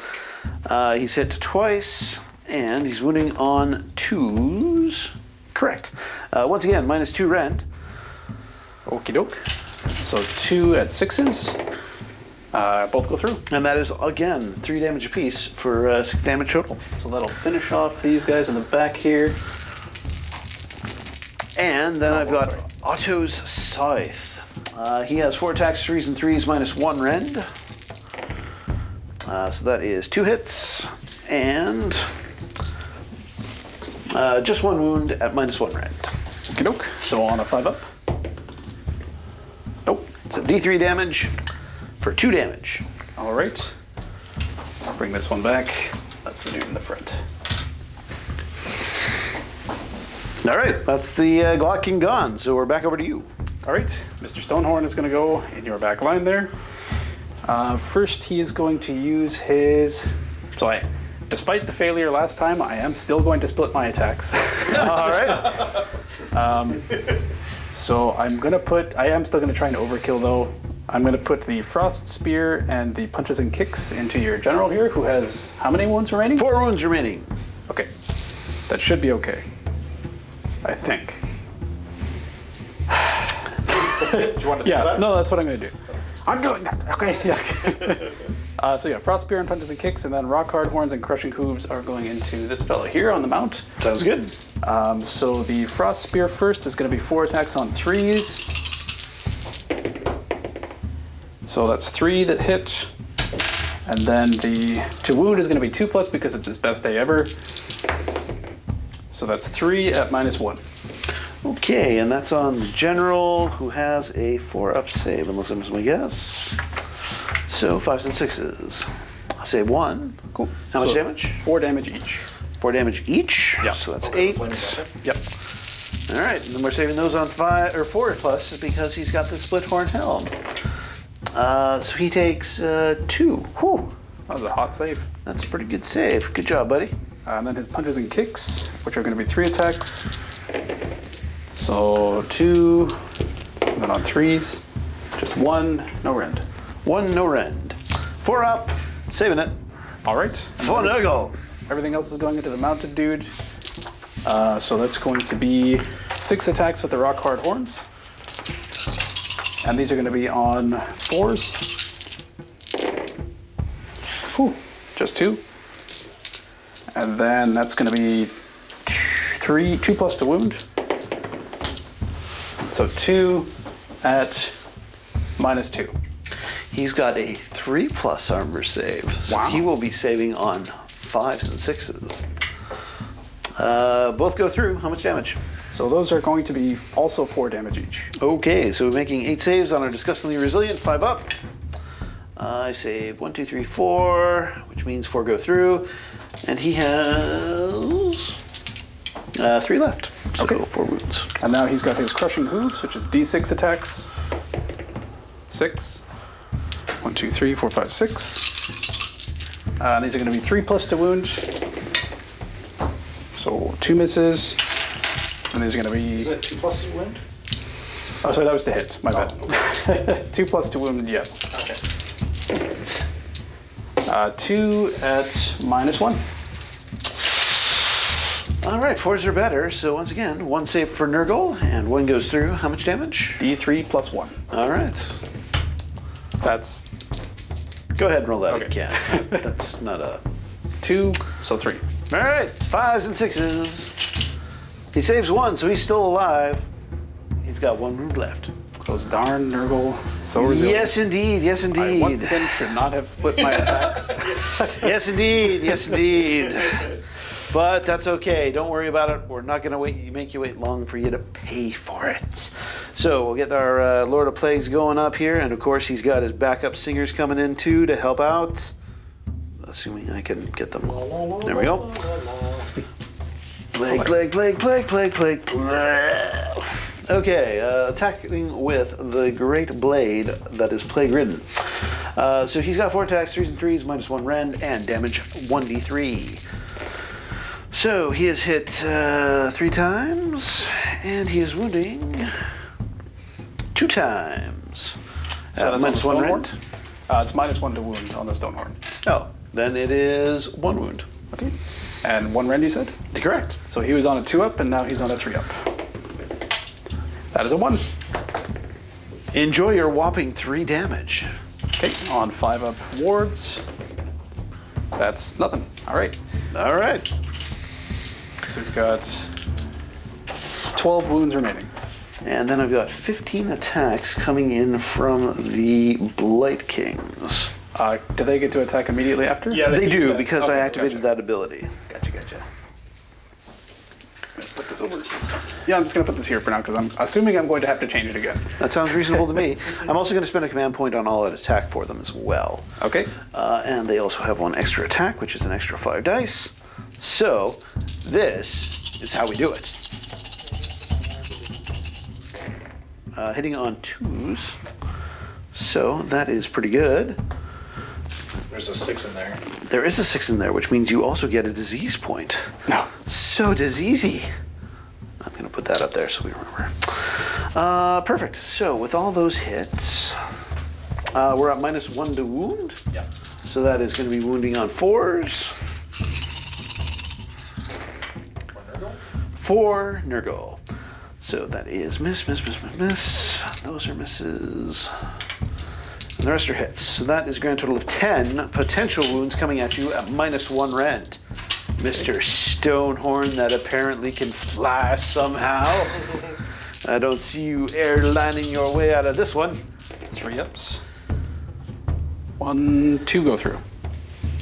He's hit twice, and he's wounding on 2s. Correct. Once again, -2 rend. Okie doke. So 2 at 6s. Both go through. And that is, again, 3 damage apiece for 6 damage total. So that'll finish off these guys in the back here. And then I've got Otto's Scythe. He has 4 attacks, 3s and 3s, -1 rend. So that is 2 hits and just 1 wound at -1 rend. Okie doke. So on a 5-up. Nope. So D3 damage for 2 damage. All right. I'll bring this one back. That's the dude in the front. All right, that's the Glotkin gone. So we're back over to you. All right, Mr. Stonehorn is going to go in your back line there. First, he is going to use his. Despite the failure last time, I am still going to split my attacks. All right. So I'm going to put. I am still going to try and overkill though. I'm going to put the Frost Spear and the Punches and Kicks into your general here, who has how many wounds remaining? 4 wounds remaining. Okay, that should be okay. I think. Do you want to do Yeah, that? no, that's what I'm going to do. I'm doing that. Okay. Yeah. So yeah, Frost Spear and Punches and Kicks, and then Rock Hard Horns and Crushing Hooves are going into this fellow here on the mount. Sounds good. So the Frost Spear first is going to be 4 attacks on 3s. So that's 3 that hit. And then the to wound is going to be 2+ because it's his best day ever. So that's 3 at -1. Okay, and that's on the general, who has a 4-up save, unless I miss my guess. So 5s and 6s. Save 1. Cool. How much So damage? 4 damage each. 4 damage each. Yeah. So that's 8. Yep. All right, and then we're saving those on 5 or 4+ because he's got the split horn helm. So he takes 2. Whew. That was a hot save. That's a pretty good save. Good job, buddy. And then his Punches and Kicks, which are going to be 3 attacks. So 2, and then on 3s, just 1, no rend. 1 no rend. 4 up, saving it. All right. For Nurgle. Everything else is going into the mounted dude. So that's going to be 6 attacks with the Rock Hard Horns. And these are going to be on 4s. Whew, just 2. And then that's going to be 2+ to wound. So 2 at -2. He's got a 3+ armor save, so Wow. he will be saving on 5s and 6s. Both go through. How much damage? So those are going to be also 4 damage each. Okay, so we're making 8 saves on our disgustingly resilient, 5 up. I save 1, 2, 3, 4, which means 4 go through, and he has 3 left. So Okay. 4 wounds. And now he's got his crushing hooves, which is D6 attacks. 6. 1, 2, 3, 4, 5, 6. These are going to be 3+ to wound. So 2 misses. And these are going to be. Is that 2+ to wound? Oh, sorry, that was to hit. My bad. 2+ to wound, yes. Okay. 2 at -1. All right, 4s are better. So once again, 1 save for Nurgle, and 1 goes through. How much damage? D3 + 1. All right. That's Go ahead and roll that Okay. if you can. That's not a... 2, so 3. All right, 5s and 6s. He saves 1, so he's still alive. He's got 1 wound left. Those darn Nurgle, so resilient. Yes, indeed. Yes, I indeed. once again should not have split my attacks. Yes, indeed. Yes, indeed. But that's okay. Don't worry about it. We're not going to make you wait long for you to pay for it. So we'll get our Lord of Plagues going up here. And of course, he's got his backup singers coming in too to help out. Assuming I can get them. There we go. Plague, plague, plague, plague, plague, plague, plague. Okay, attacking with the Great Blade that is plague-ridden. So he's got 4 attacks, 3s and 3s, -1 rend, and damage 1d3. So he has hit 3 times, and he is wounding 2 times. So that's on the -1 Stonehorn? rend. It's -1 to wound on the Stonehorn. Oh, then it is 1 wound. Okay. And 1 rend, you said? Correct. So he was on a 2-up, and now he's on a 3-up. That is a 1. Enjoy your whopping 3 damage. Okay, on 5-up wards. That's nothing. All right. All right. So he's got 12 wounds remaining. And then I've got 15 attacks coming in from the Blight Kings. Do they get to attack immediately after? Yeah, They use do, that. because I Okay, activated gotcha. that ability. Gotcha. Put this over. Yeah, I'm just going to put this here for now because I'm assuming I'm going to have to change it again. That sounds reasonable to me. I'm also going to spend a command point on all out attack for them as well. Okay. And they also have 1 extra attack, which is an extra 5 dice. So, this is how we do it. Hitting on 2s. So, that is pretty good. There's a 6 in there. There is a 6 in there, which means you also get a disease point. No. So diseasey. I'm going to put that up there so we remember. Perfect. So with all those hits, we're at -1 to wound. Yeah. So that is going to be wounding on 4s. 4 Nurgle. So that is miss. Those are misses. And the rest are hits. So that is a grand total of 10 potential wounds coming at you at -1 rend. Mr. Stonehorn that apparently can fly somehow. I don't see you airlining your way out of this one. 3 ups. 1, 2 go through.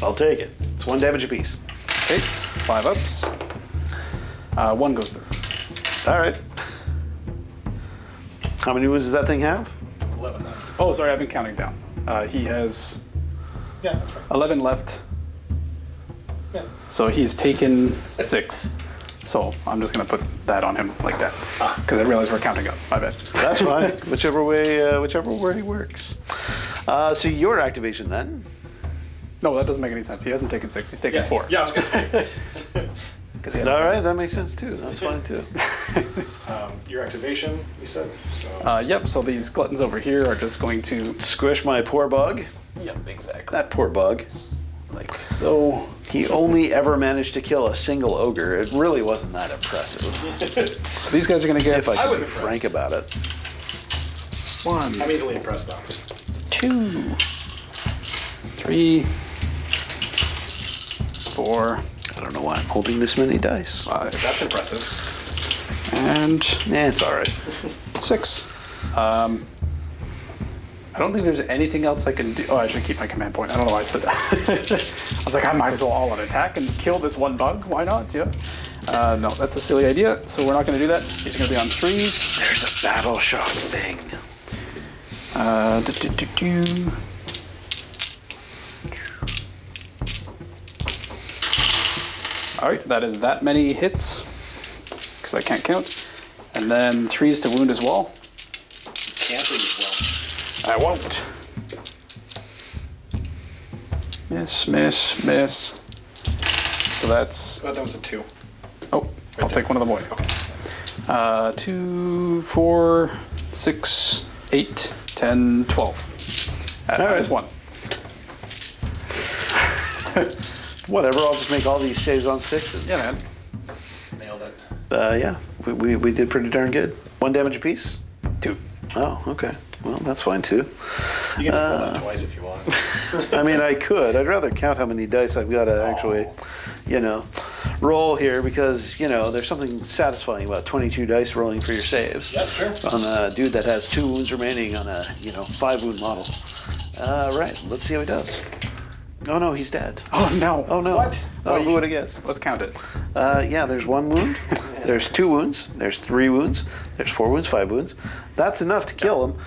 I'll take it. It's 1 damage apiece. Okay. 5 ups. 1 goes through. All right. How many wounds does that thing have? 11 left. Oh, sorry, I've been counting down. He has Yeah, that's right. 11 left. Yeah. So he's taken 6. So I'm just going to put that on him like that. Because I realize we're counting up. My bad. That's fine. whichever way works. So your activation then. No, that doesn't make any sense. He hasn't taken 6. He's taken 4. Yeah, I was going to say. 'Cause he had- All right, that makes sense too. That's fine too. Your activation, you said? So, Yep, so these gluttons over here are just going to... Squish my poor bug. Yep, exactly. That poor bug. Like so. He only ever managed to kill a single ogre. It really wasn't that impressive. So these guys are going to get... If I can was be impressed. frank about it. 1, I'm easily impressed though. 2, 3, 4, I don't know why I'm holding this many dice. 5, That's impressive. and It's all right. 6. I don't think there's anything else I can do. Oh, I should keep my command point. I don't know why I said that. I was like, I might as well all out attack and kill this one bug. Why not? Yeah. No, that's a silly idea. So we're not going to do that. He's going to be on 3s. There's a battle shock thing. All right, that is that many hits because I can't count. And then 3s to wound as well. Can't leave well. I won't. Miss, miss, miss. So that's. Oh, that was a 2. Oh, I'll take one of them away. Okay. 2, 4, 6, 8, 10, 12. At minus 1. Whatever, I'll just make all these saves on 6s. Yeah, man. Nailed it. Yeah, we did pretty darn good. 1 damage apiece? 2. Oh, okay. Well, that's fine too. You can roll that twice if you want. I mean, I could. I'd rather count how many dice I've got to actually, roll here because, there's something satisfying about 22 dice rolling for your saves. Yeah, sure. On a dude that has 2 wounds remaining on a, 5 wound model. Right, let's see how he does. Oh no, he's dead. Oh, no. Oh no. What? Oh, who would have guessed? Let's count it. Yeah, there's 1 wound, there's 2 wounds, there's 3 wounds, there's 4 wounds, 5 wounds. That's enough to kill him,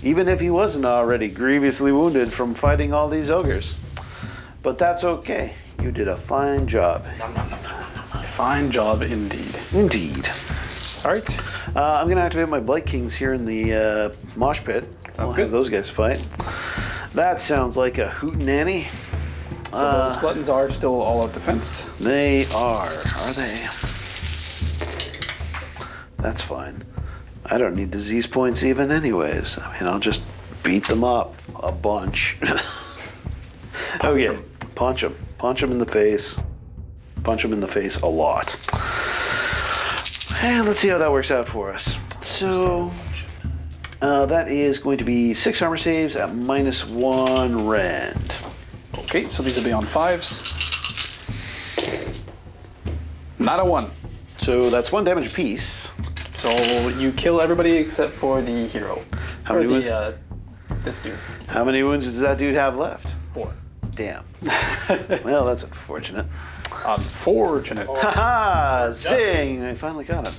even if he wasn't already grievously wounded from fighting all these ogres. But that's okay. You did a fine job. Fine job indeed. Indeed. All right. I'm going to activate my Blight Kings here in the mosh pit. Sounds I'll good. have those guys fight. That sounds like a hootenanny. So those gluttons are still all out defensed. They are they? That's fine. I don't need disease points even anyways. I mean, I'll just beat them up a bunch. Okay, punch them. Punch them in the face. Punch them in the face a lot. And let's see how that works out for us. So, that is going to be 6 armor saves at -1 rend. Okay, so these will be on 5s. Not a 1. So that's 1 damage apiece. So you kill everybody except for the hero. How many wounds? This dude. How many wounds does that dude have left? 4. Damn. Well, that's unfortunate. Unfortunate. Haha! Zing! I finally got him.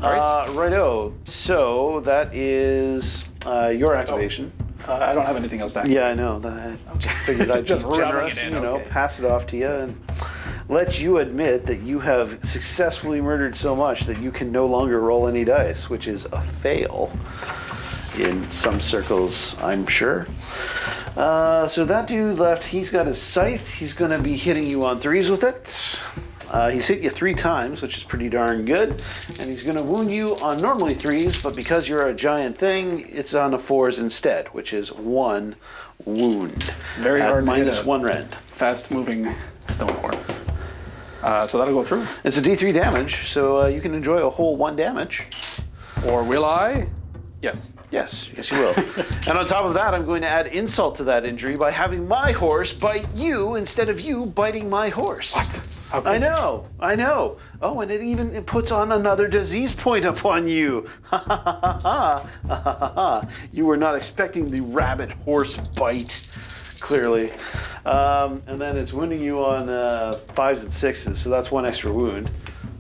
All right. Righto. So that is your activation. I don't have anything else to activate. Yeah, I know. I just figured I'd Just be rubbing generous, it in, okay. pass it off to you and let you admit that you have successfully murdered so much that you can no longer roll any dice, which is a fail in some circles, I'm sure. So that dude left, he's got his scythe. He's going to be hitting you on 3s with it. He's hit you 3 times, which is pretty darn good. And he's going to wound you on normally 3s, but because you're a giant thing, it's on a 4s instead, which is 1 wound. Very at hard to hit a -1 rend. fast-moving Stonehorn. So that'll go through. It's a D3 damage, so you can enjoy a whole 1 damage. Or will I? Yes. Yes, yes you will. And on top of that, I'm going to add insult to that injury by having my horse bite you instead of you biting my horse. What? How I could you? know. Oh, and it puts on another disease point upon you. Ha ha ha ha ha ha. You were not expecting the rabbit horse bite, clearly. And then it's wounding you on 5s and 6s, so that's 1 extra wound,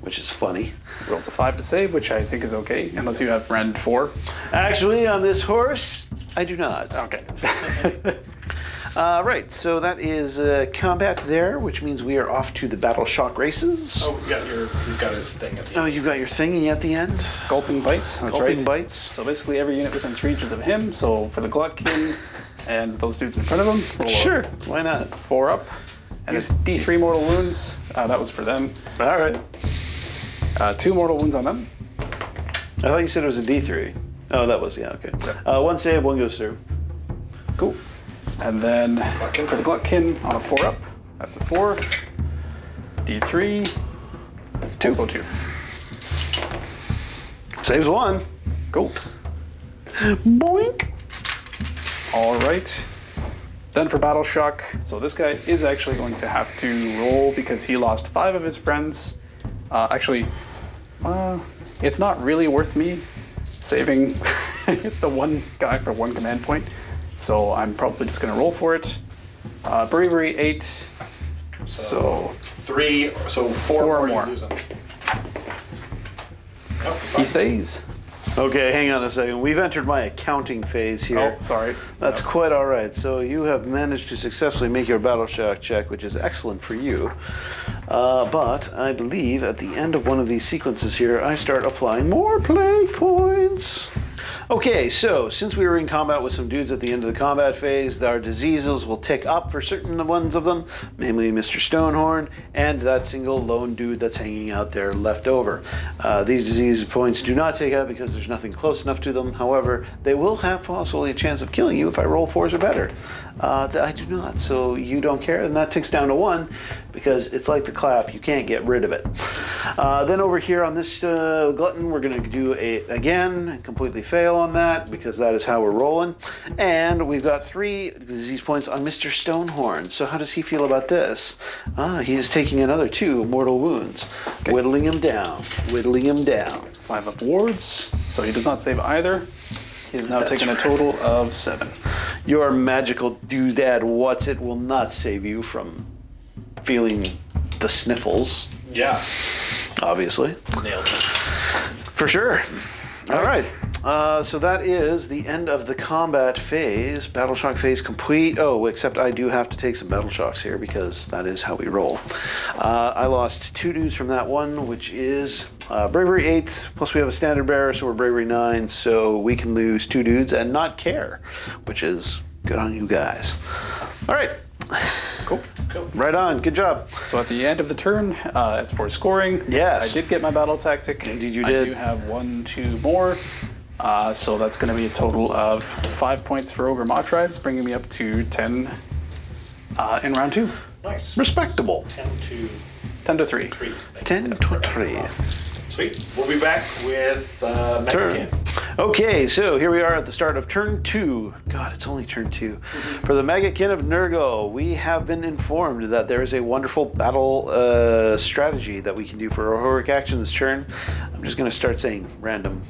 which is funny. Rolls a 5 to save, which I think is okay, unless you have rend 4. Actually, on this horse, I do not. Okay. Right, so that is combat there, which means we are off to the battle shock races. Oh, he's got his thing at the Oh, end. you got your thingy at the end? Gulping bites. That's Gulping right. bites. So basically every unit within 3 inches of him. So for the Glutkin and those dudes in front of him, roll Sure, why not? 4 up. And it's D3 mortal wounds. That was for them. All right. 2 mortal wounds on them. I thought you said it was a D3. Oh, that was, yeah, okay. 1 save, 1 goes through. Cool. And then for the Glutkin on a 4 up, that's a 4. D3, 2. also 2. Saves 1. Cool. Boink. All right. Then for Battle Shock, so this guy is actually going to have to roll because he lost 5 of his friends. It's not really worth me saving hit the one guy for 1 command point. So I'm probably just going to roll for it. Bravery 8. So 3, so 4 more. You lose them. Oh, he stays. Okay, hang on a second. We've entered my accounting phase here. Oh, sorry. That's quite all right. So you have managed to successfully make your battle shock check, which is excellent for you. But I believe at the end of one of these sequences here, I start applying more plague points. Okay, so since we were in combat with some dudes at the end of the combat phase, our diseases will tick up for certain ones of them, namely Mr. Stonehorn and that single lone dude that's hanging out there left over. These disease points do not take up because there's nothing close enough to them. However, they will have possibly a chance of killing you if I roll 4s or better. I do not, so you don't care, and that ticks down to 1 because it's like the clap, you can't get rid of it. Then over here on this glutton, we're going to do it again and completely fail on that because that is how we're rolling. And we've got 3 disease points on Mr. Stonehorn. So how does he feel about this? He is taking another 2 mortal wounds. Okay. Whittling him down, whittling him down. 5 up wards, so he does not save either. He's now taken a total of 7. Your magical doodad what's-it will not save you from feeling the sniffles. Yeah. Obviously. Nailed it. For sure. All right. So that is the end of the combat phase. Battle shock phase complete. Oh, except I do have to take some battle shocks here because that is how we roll. I lost 2 dudes from that one, which is bravery 8, plus we have a standard bearer, so we're bravery 9, so we can lose 2 dudes and not care, which is good on you guys. All right. Cool. Right on. Good job. So at the end of the turn, as for scoring, yes, I did get my battle tactic. Indeed you did. I do have 1, 2 more. So that's going to be a total of 5 points for Ogor Mawtribes, bringing me up to 10 in round 2. Nice. Respectable. 10 to 3. 10 to 3. Sweet. We'll be back with Turn. Okay, so here we are at the start of turn 2. God, it's only turn 2. For the Maggotkin of Nurgle, we have been informed that there is a wonderful battle strategy that we can do for heroic action this turn. I'm just going to start saying random,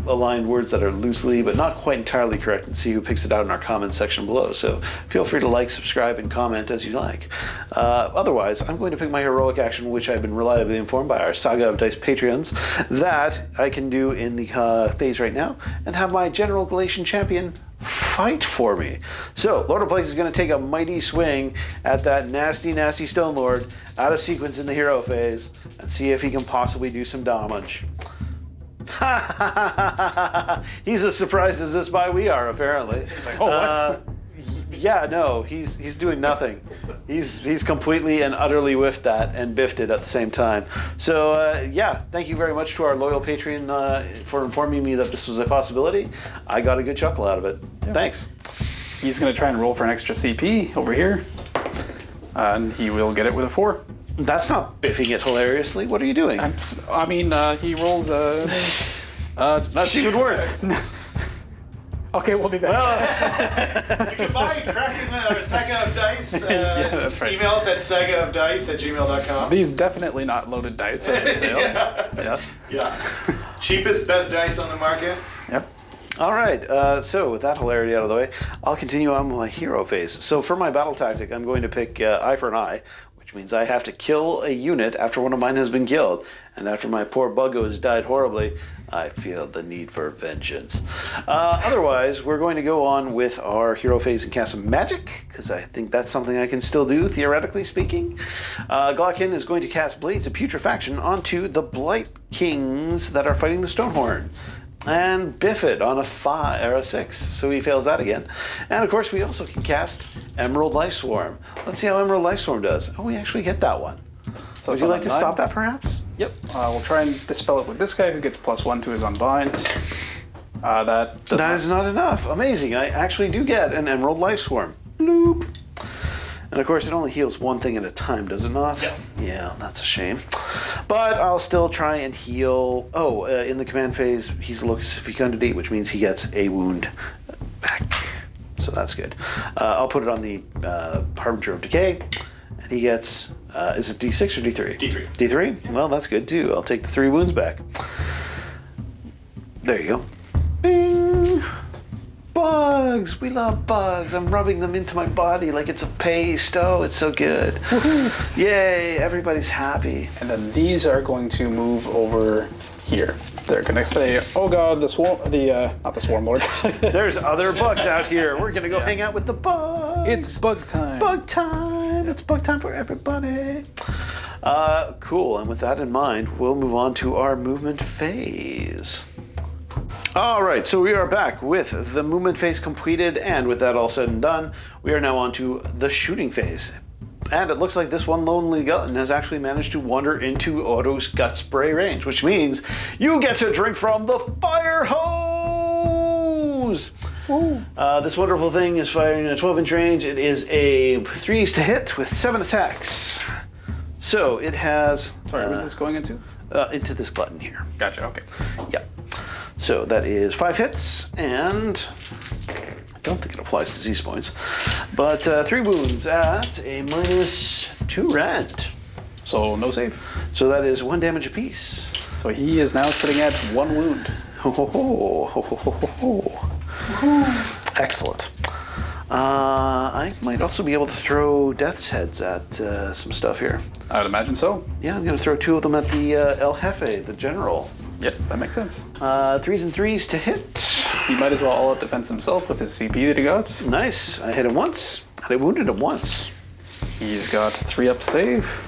aligned words that are loosely but not quite entirely correct and see who picks it out in our comments section below. So feel free to like, subscribe, and comment as you like. Otherwise, I'm going to pick my heroic action, which I've been reliably informed by our Saga of Dice Patreons that I can do in the phase right now, and have my General Galatian champion fight for me. So Lord of Plagues is going to take a mighty swing at that nasty, nasty Stone Lord out of sequence in the hero phase and see if he can possibly do some damage. He's as surprised as this by we are, apparently. He's like, oh, what? Yeah, no, he's doing nothing. He's completely and utterly whiffed that and biffed it at the same time. So yeah, thank you very much to our loyal Patreon for informing me that this was a possibility. I got a good chuckle out of it. Yeah. Thanks. He's going to try and roll for an extra CP over here, and he will get it with a 4. That's not biffing it hilariously. What are you doing? He rolls That's even worse. Okay, we'll be back. Well, you can buy Kraken or Saga of Dice. Yeah, that's right. Email us at sagaofdice@gmail.com. These definitely not loaded dice are for sale. Yeah. Cheapest, best dice on the market. Yep. All right, so with that hilarity out of the way, I'll continue on with my hero phase. So for my battle tactic, I'm going to pick eye for an eye, which means I have to kill a unit after one of mine has been killed. And after my poor buggo has died horribly, I feel the need for vengeance. Otherwise, we're going to go on with our hero phase and cast some magic, because I think that's something I can still do, theoretically speaking. Glotkin is going to cast Blades of Putrefaction onto the Blight Kings that are fighting the Stonehorn. And biff it on a 5 or a 6, so he fails that again. And of course, we also can cast Emerald Life Swarm. Let's see how Emerald Life Swarm does. Oh, we actually get that one. So would you like to stop that, perhaps? Yep. We'll try and dispel it with this guy, who gets +1 to his Unbind. That is not enough. Amazing. I actually do get an Emerald Life Swarm. Bloop. And of course, it only heals one thing at a time, does it not? Yeah. Yeah, that's a shame. But I'll still try and heal. Oh, in the command phase, he's a Locus Fecundity, which means he gets a wound back. So that's good. I'll put it on the Harbinger of Decay, and he gets, is it D6 or D3? D3. D3? Well, that's good too. I'll take the 3 wounds back. There you go. Bing! Bugs! We love bugs. I'm rubbing them into my body like it's a paste. Oh, it's so good. Yay, everybody's happy. And then these are going to move over here. They're going to say, oh god, not the swarm lord. There's other bugs out here. We're gonna go hang out with the bugs. It's bug time. Bug time. It's bug time for everybody. Cool, and with that in mind, we'll move on to our movement phase. All right, so we are back with the movement phase completed, and with that all said and done, we are now on to the shooting phase. And it looks like this one lonely glutton has actually managed to wander into Otto's gut spray range, which means you get to drink from the fire hose! This wonderful thing is firing at a 12-inch range. It is a 3s to hit with 7 attacks. So it has... Sorry, where's this going into? Into this glutton here. Gotcha, okay. Yep. So that is 5 hits, and I don't think it applies to Z points, but 3 wounds at a -2 rend. So no save. So that is 1 damage apiece. So he is now sitting at 1 wound. Ho, ho, ho, ho, ho, ho, ho. Excellent. I might also be able to throw death's heads at some stuff here. I would imagine so. Yeah, I'm going to throw 2 of them at the El Jefe, the general. Yep, that makes sense. 3s and 3s to hit. He might as well all out defense himself with his CP that he got. Nice. I hit him once, and I wounded him once. He's got 3 up save.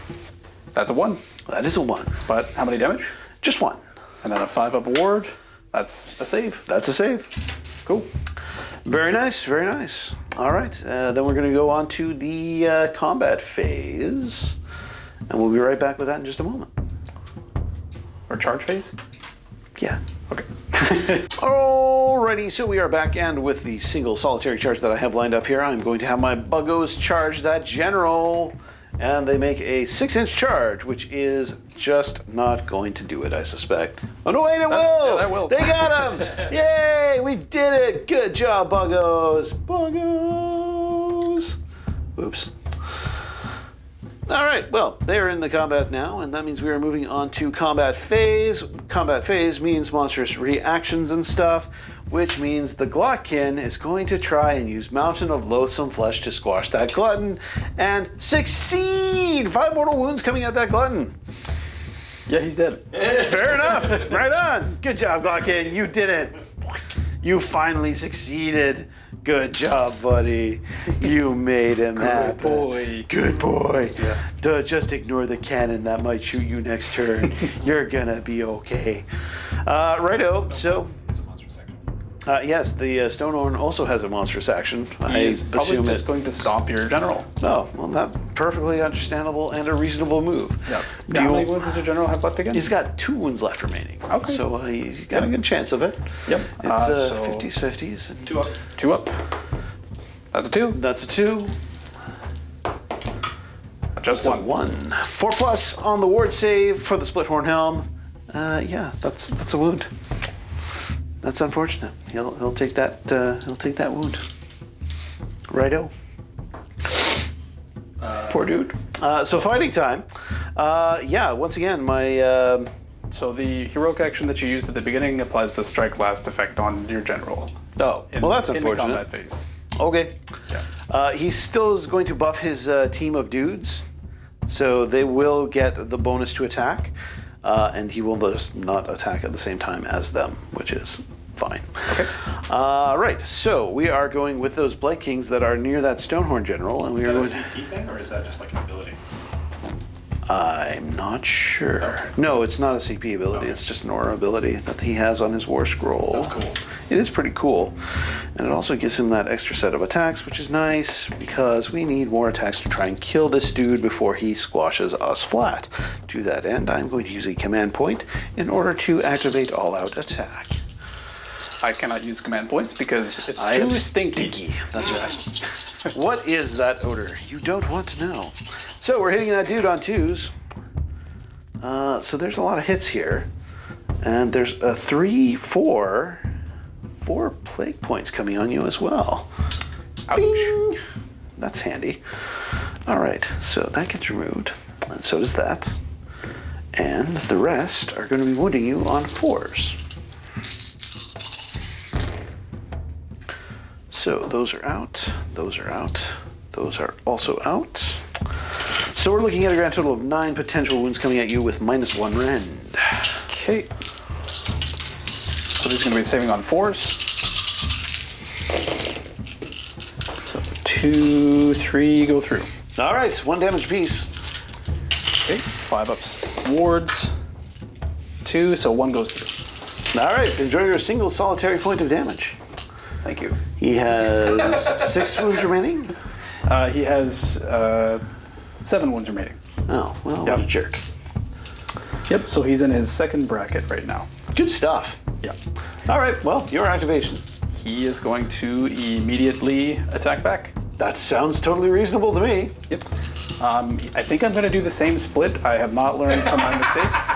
That's a 1. That is a 1. But how many damage? Just 1. And then a 5 up ward. That's a save. That's a save. Cool. Very nice, very nice. All right, then we're going to go on to the combat phase, and we'll be right back with that in just a moment. Or charge phase? Yeah. Okay. Alrighty, so we are back, and with the single solitary charge that I have lined up here, I'm going to have my buggos charge that general, and they make a 6-inch charge, which is just not going to do it, I suspect. Oh no, wait, it will! Yeah, that will. They got him! Yay, we did it! Good job, buggos! Buggos! Oops. All right, well, they're in the combat now, and that means we are moving on to combat phase. Combat phase means monstrous reactions and stuff, which means the Glotkin is going to try and use Mountain of Loathsome Flesh to squash that glutton and succeed! 5 mortal wounds coming at that glutton. Yeah, he's dead. Fair enough. Right on. Good job, Glotkin. You did it. You finally succeeded. Good job, buddy. You made him happen. Good boy. Good boy. Yeah. Duh, just ignore the cannon that might shoot you next turn. You're gonna be okay. Righto. So, It's a monstrous action. yes, the Stonehorn also has a monstrous action. He's probably just going to stomp your general. Oh, well, that's perfectly understandable and a reasonable move. Yeah. Do How you- many wounds does your general have left again? He's got 2 wounds left remaining. Okay. So he's got a good chance of it. Yep. It's So 50s. And 2 up. 2 up. That's a 2. that's a 2. Just That's a 1. 4+ on the ward save for the split horn helm. Yeah, that's a wound. That's unfortunate. He'll take that. He'll take that wound. Righto. Poor dude. So fighting time. Yeah. Once again, my. So the heroic action that you used at the beginning applies the strike last effect on your general. Oh, well, that's in the unfortunate. combat phase. Okay. Yeah. He still is going to buff his team of dudes, so they will get the bonus to attack, and he will just not attack at the same time as them, which is fine. Okay. Right, so we are going with those Blight Kings that are near that Stonehorn General, and we are Is going. that a CP thing, or is that just like an ability? I'm not sure. Okay. No, it's not a CP ability. It's just an aura ability that he has on his War Scroll. That's cool. It is pretty cool. And it also gives him that extra set of attacks, which is nice because we need more attacks to try and kill this dude before he squashes us flat. To that end, I'm going to use a command point in order to activate all-out attack. I cannot use command points because it's I am too stinky. That's right. What is that odor? You don't want to know. So we're hitting that dude on 2s. So there's a lot of hits here. And there's a 4 plague points coming on you as well. Ouch. Bing! That's handy. All right, so that gets removed. And so does that. And the rest are going to be wounding you on 4s. So those are out. Those are out. Those are also out. So we're looking at a grand total of 9 potential wounds coming at you with -1 rend. Okay. So he's going to be saving on 4s. So 2, 3 go through. All right, 1 damage piece. Okay, 5 ups wards. 2, so 1 goes through. All right, enjoy your single solitary point of damage. Thank you. He has 6 wounds remaining. He has 7 wounds remaining. Oh, well, what a jerk. Yep, so he's in his second bracket right now. Good stuff. Yeah. All right, well, your activation. He is going to immediately attack back. That sounds totally reasonable to me. Yep. I think I'm going to do the same split. I have not learned from my mistakes.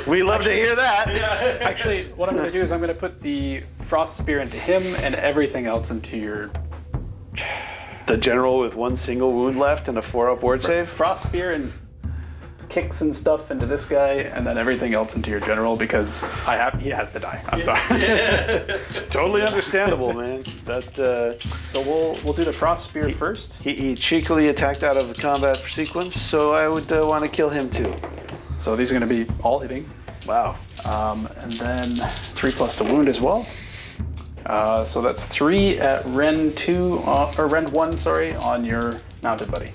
We love to hear that. Actually, what I'm going to do is I'm going to put the Frost Spear into him and everything else into your... The general with 1 single wound left and a 4-up ward save? Frost Spear and kicks and stuff into this guy, and then everything else into your general because he has to die. I'm sorry. Totally understandable, man. So we'll do the Frost Spear first. He cheekily attacked out of the combat sequence, so I would want to kill him too. So these are going to be all hitting. Wow. And then 3 plus the wound as well. So that's 3 at Rend 2, or Rend 1, sorry, on your mounted buddy.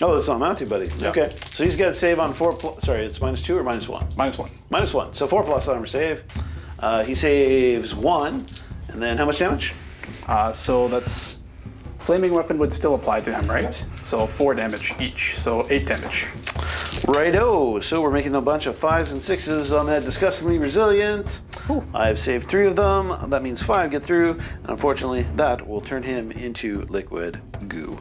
Oh, that's not mounted, buddy. Yeah. Okay. So he's got to save on 4 plus. Sorry, it's -2 or -1? -1. -1. So 4 plus armor save. He saves 1. And then how much damage? So that's... Flaming Weapon would still apply to him, right? So 4 damage each, so 8 damage. Righto. So we're making a bunch of 5s and 6s on that disgustingly resilient. Ooh. I've saved 3 of them. That means 5 get through. And unfortunately, that will turn him into liquid goo.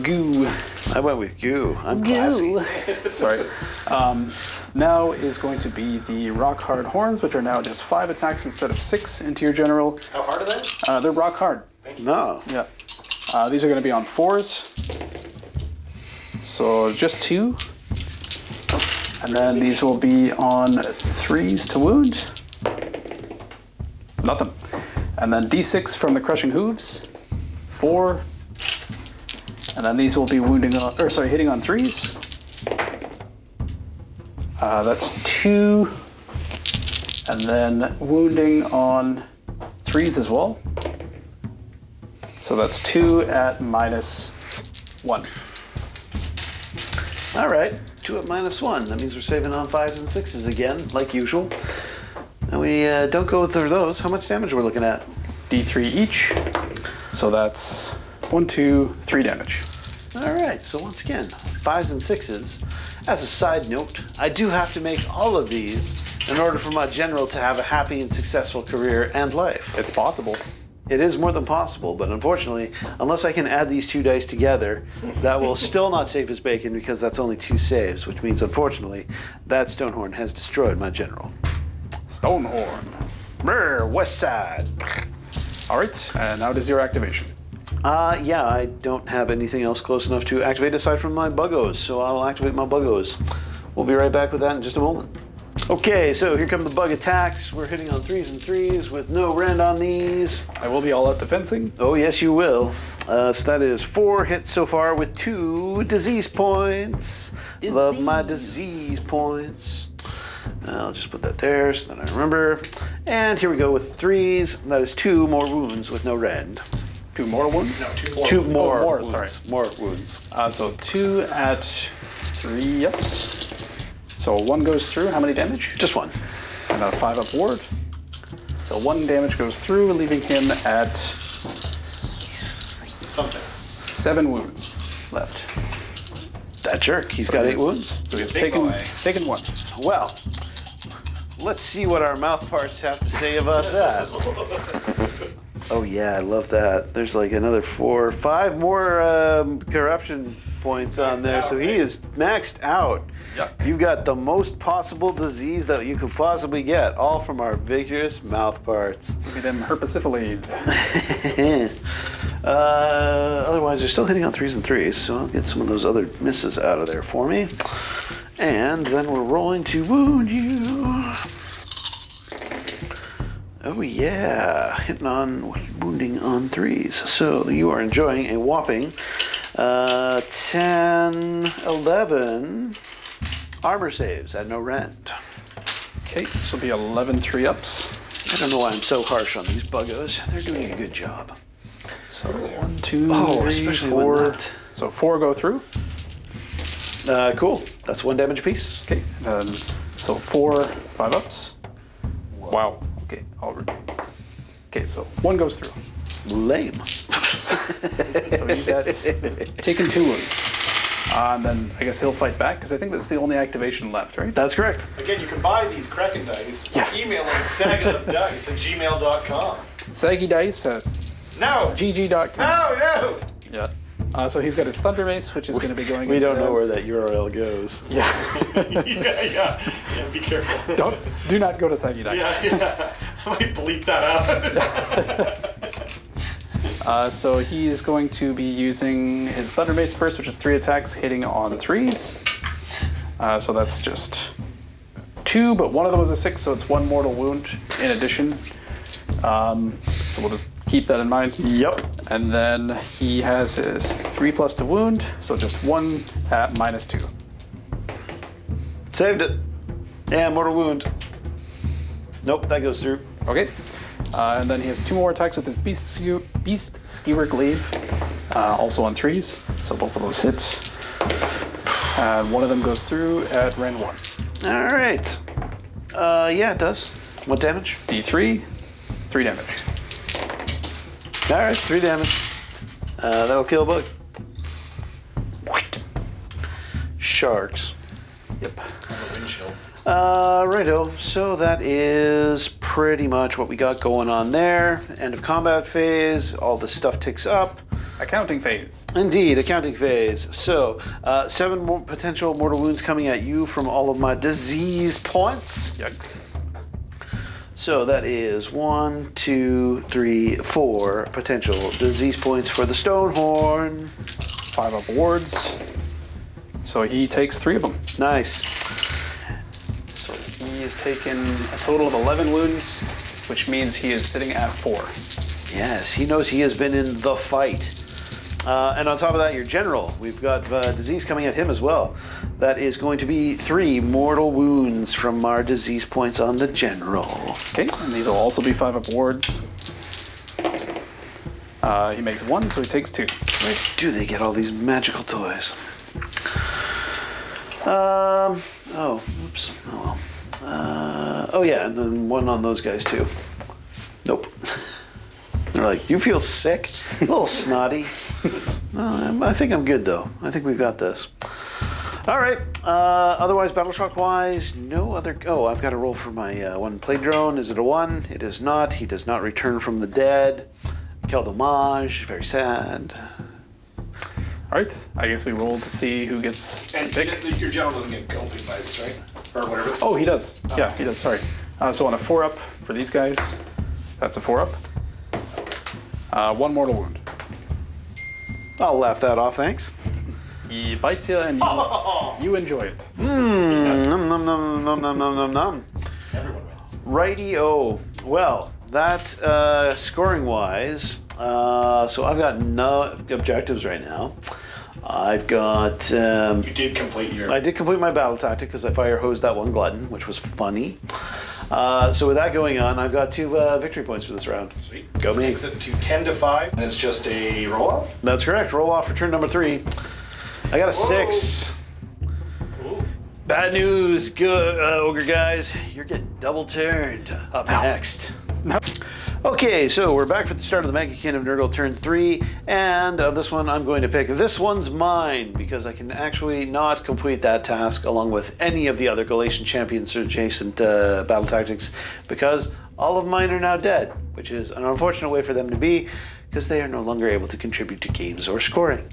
Goo. I went with goo. I'm classy. Sorry. Now is going to be the Rock Hard Horns, which are now just 5 attacks instead of 6 into your general. How hard are they? They're rock hard. No. Yeah. These are going to be on 4s. So just 2. And then these will be on 3s to wound. Nothing. And then D6 from the Crushing Hooves. 4. And then these will be hitting on 3s. That's 2. And then wounding on 3s as well. So that's 2 at -1. All right. 2 at -1. That means we're saving on 5s and 6s again, like usual. And we don't go through those. How much damage are we looking at? D3 each. So that's 1, 2, 3 damage. All right. So once again, 5s and 6s. As a side note, I do have to make all of these in order for my general to have a happy and successful career and life. It's possible. It is more than possible, but unfortunately, unless I can add these 2 dice together, that will still not save his bacon because that's only 2 saves, which means, unfortunately, that Stonehorn has destroyed my general. Stonehorn. Brr, west side. All right, and now it is your activation. Yeah, I don't have anything else close enough to activate aside from my buggos, so I'll activate my buggos. We'll be right back with that in just a moment. Okay, so here come the bug attacks. We're hitting on 3s and 3s with no rend on these. I will be all out defensing. Oh, yes, you will. So that is 4 hits so far with 2 disease points. Love my disease points. I'll just put that there so that I remember. And here we go with 3s. That is 2 more wounds with no rend. 2 more wounds? No, 2 more. 2 more. more, wounds. sorry. More wounds. So 2 at 3 ups. So 1 goes through. How many damage? Just 1. And a 5-up ward. So 1 damage goes through, leaving him at 7 wounds left. That jerk. He's got 8 wounds. So he's Big taken boy. 1. Well, let's see what our mouth parts have to say about that. Oh yeah, I love that. There's like another 4, 5 more corruption points on there, so he is maxed out. Yuck. You've got the most possible disease that you could possibly get, all from our vigorous mouth parts. Give me them herpesiphylades. Otherwise, they're still hitting on 3s and 3s, so I'll get some of those other misses out of there for me. And then we're rolling to wound you. Oh yeah, hitting on, wounding on 3s. So you are enjoying a whopping 10, 11 armor saves at no rend. Okay, this will be 11 3-ups. I don't know why I'm so harsh on these buggos. They're doing a good job. So 1, 2, Oh, 3, especially 4. when that- So 4 go through. Cool. That's 1 damage apiece. Okay, so 4 5-ups. Wow. Okay, okay, so 1 goes through. Lame. So he's at taking 2 wounds. And then I guess he'll fight back because I think that's the only activation left, right? That's correct. Again, you can buy these Kraken dice. Yeah. Emailing sagaofdice@gmail.com. Saggy Dice at No! gg.com. No! Yeah. So he's got his Thunder Mace, which is going to be going We into don't know where that URL goes. Yeah. Yeah, be careful. Do not go to Saggy Dice. Yeah. I might bleep that out. So he's going to be using his Thunder Mace first, which is 3 attacks, hitting on 3s. So that's just 2, but one of them was a 6, so it's 1 mortal wound in addition. So we'll just keep that in mind. Yep. And then he has his 3+ to wound, so just 1 at -2. Saved it. Yeah, mortal wound. Nope, that goes through. Okay. And then he has 2 more attacks with his Beast Skewer Glaive, also on 3s, so both of those hit. And one of them goes through at rend 1. All right. Yeah, it does. What damage? D3, 3 damage. All right, 3 damage. That'll kill a bug. Sharks. Yep. Righto. So that is pretty much what we got going on there. End of combat phase. All the stuff ticks up. Accounting phase. Indeed, accounting phase. So, 7 more potential mortal wounds coming at you from all of my disease points. Yikes. So that is 1, 2, 3, 4 potential disease points for the Stonehorn. 5-up wards. So he takes 3 of them. Nice. So he has taken a total of 11 wounds, which means he is sitting at 4. Yes, he knows he has been in the fight. And on top of that, your general. We've got disease coming at him as well. That is going to be 3 mortal wounds from our disease points on the general. Okay, and these will also be 5-up wards. He makes 1, so he takes 2. Where do they get all these magical toys? Oh, oops. Oh well. Oh yeah, and then 1 on those guys too. Nope. They're like, you feel sick? A little snotty. I think I'm good though. I think we've got this. All right. Otherwise, battle shock wise, no other. Oh, I've got to roll for my 1 plague drone. Is it a 1? It is not. He does not return from the dead. Killed homage. Very sad. All right, I guess we roll to see who gets And picked. your general doesn't get guilty by this, right? Or whatever it's Oh, he does. Yeah, he does. Sorry. So on a 4-up for these guys, that's a 4-up. 1 mortal wound. I'll laugh that off, thanks. He bites you, and you enjoy it. Nom nom nom nom nom nom nom nom. Everyone wins. Righty-o. Well, that scoring wise, so I've got no objectives right now. I've got. You did complete your. I did complete my battle tactic because I fire hosed that 1 glutton, which was funny. So with that going on, I've got 2 victory points for this round. Sweet. Go so me. it takes it to 10-5, and it's just a roll off. That's correct. Roll off for turn number 3. I got a 6. Ooh. Bad news, good ogre guys. You're getting double turned. Up next. Okay, so we're back for the start of the Maggotkin of Nurgle turn 3, and this one I'm going to pick. This one's mine because I can actually not complete that task along with any of the other Galatian champions adjacent battle tactics because all of mine are now dead, which is an unfortunate way for them to be because they are no longer able to contribute to games or scoring.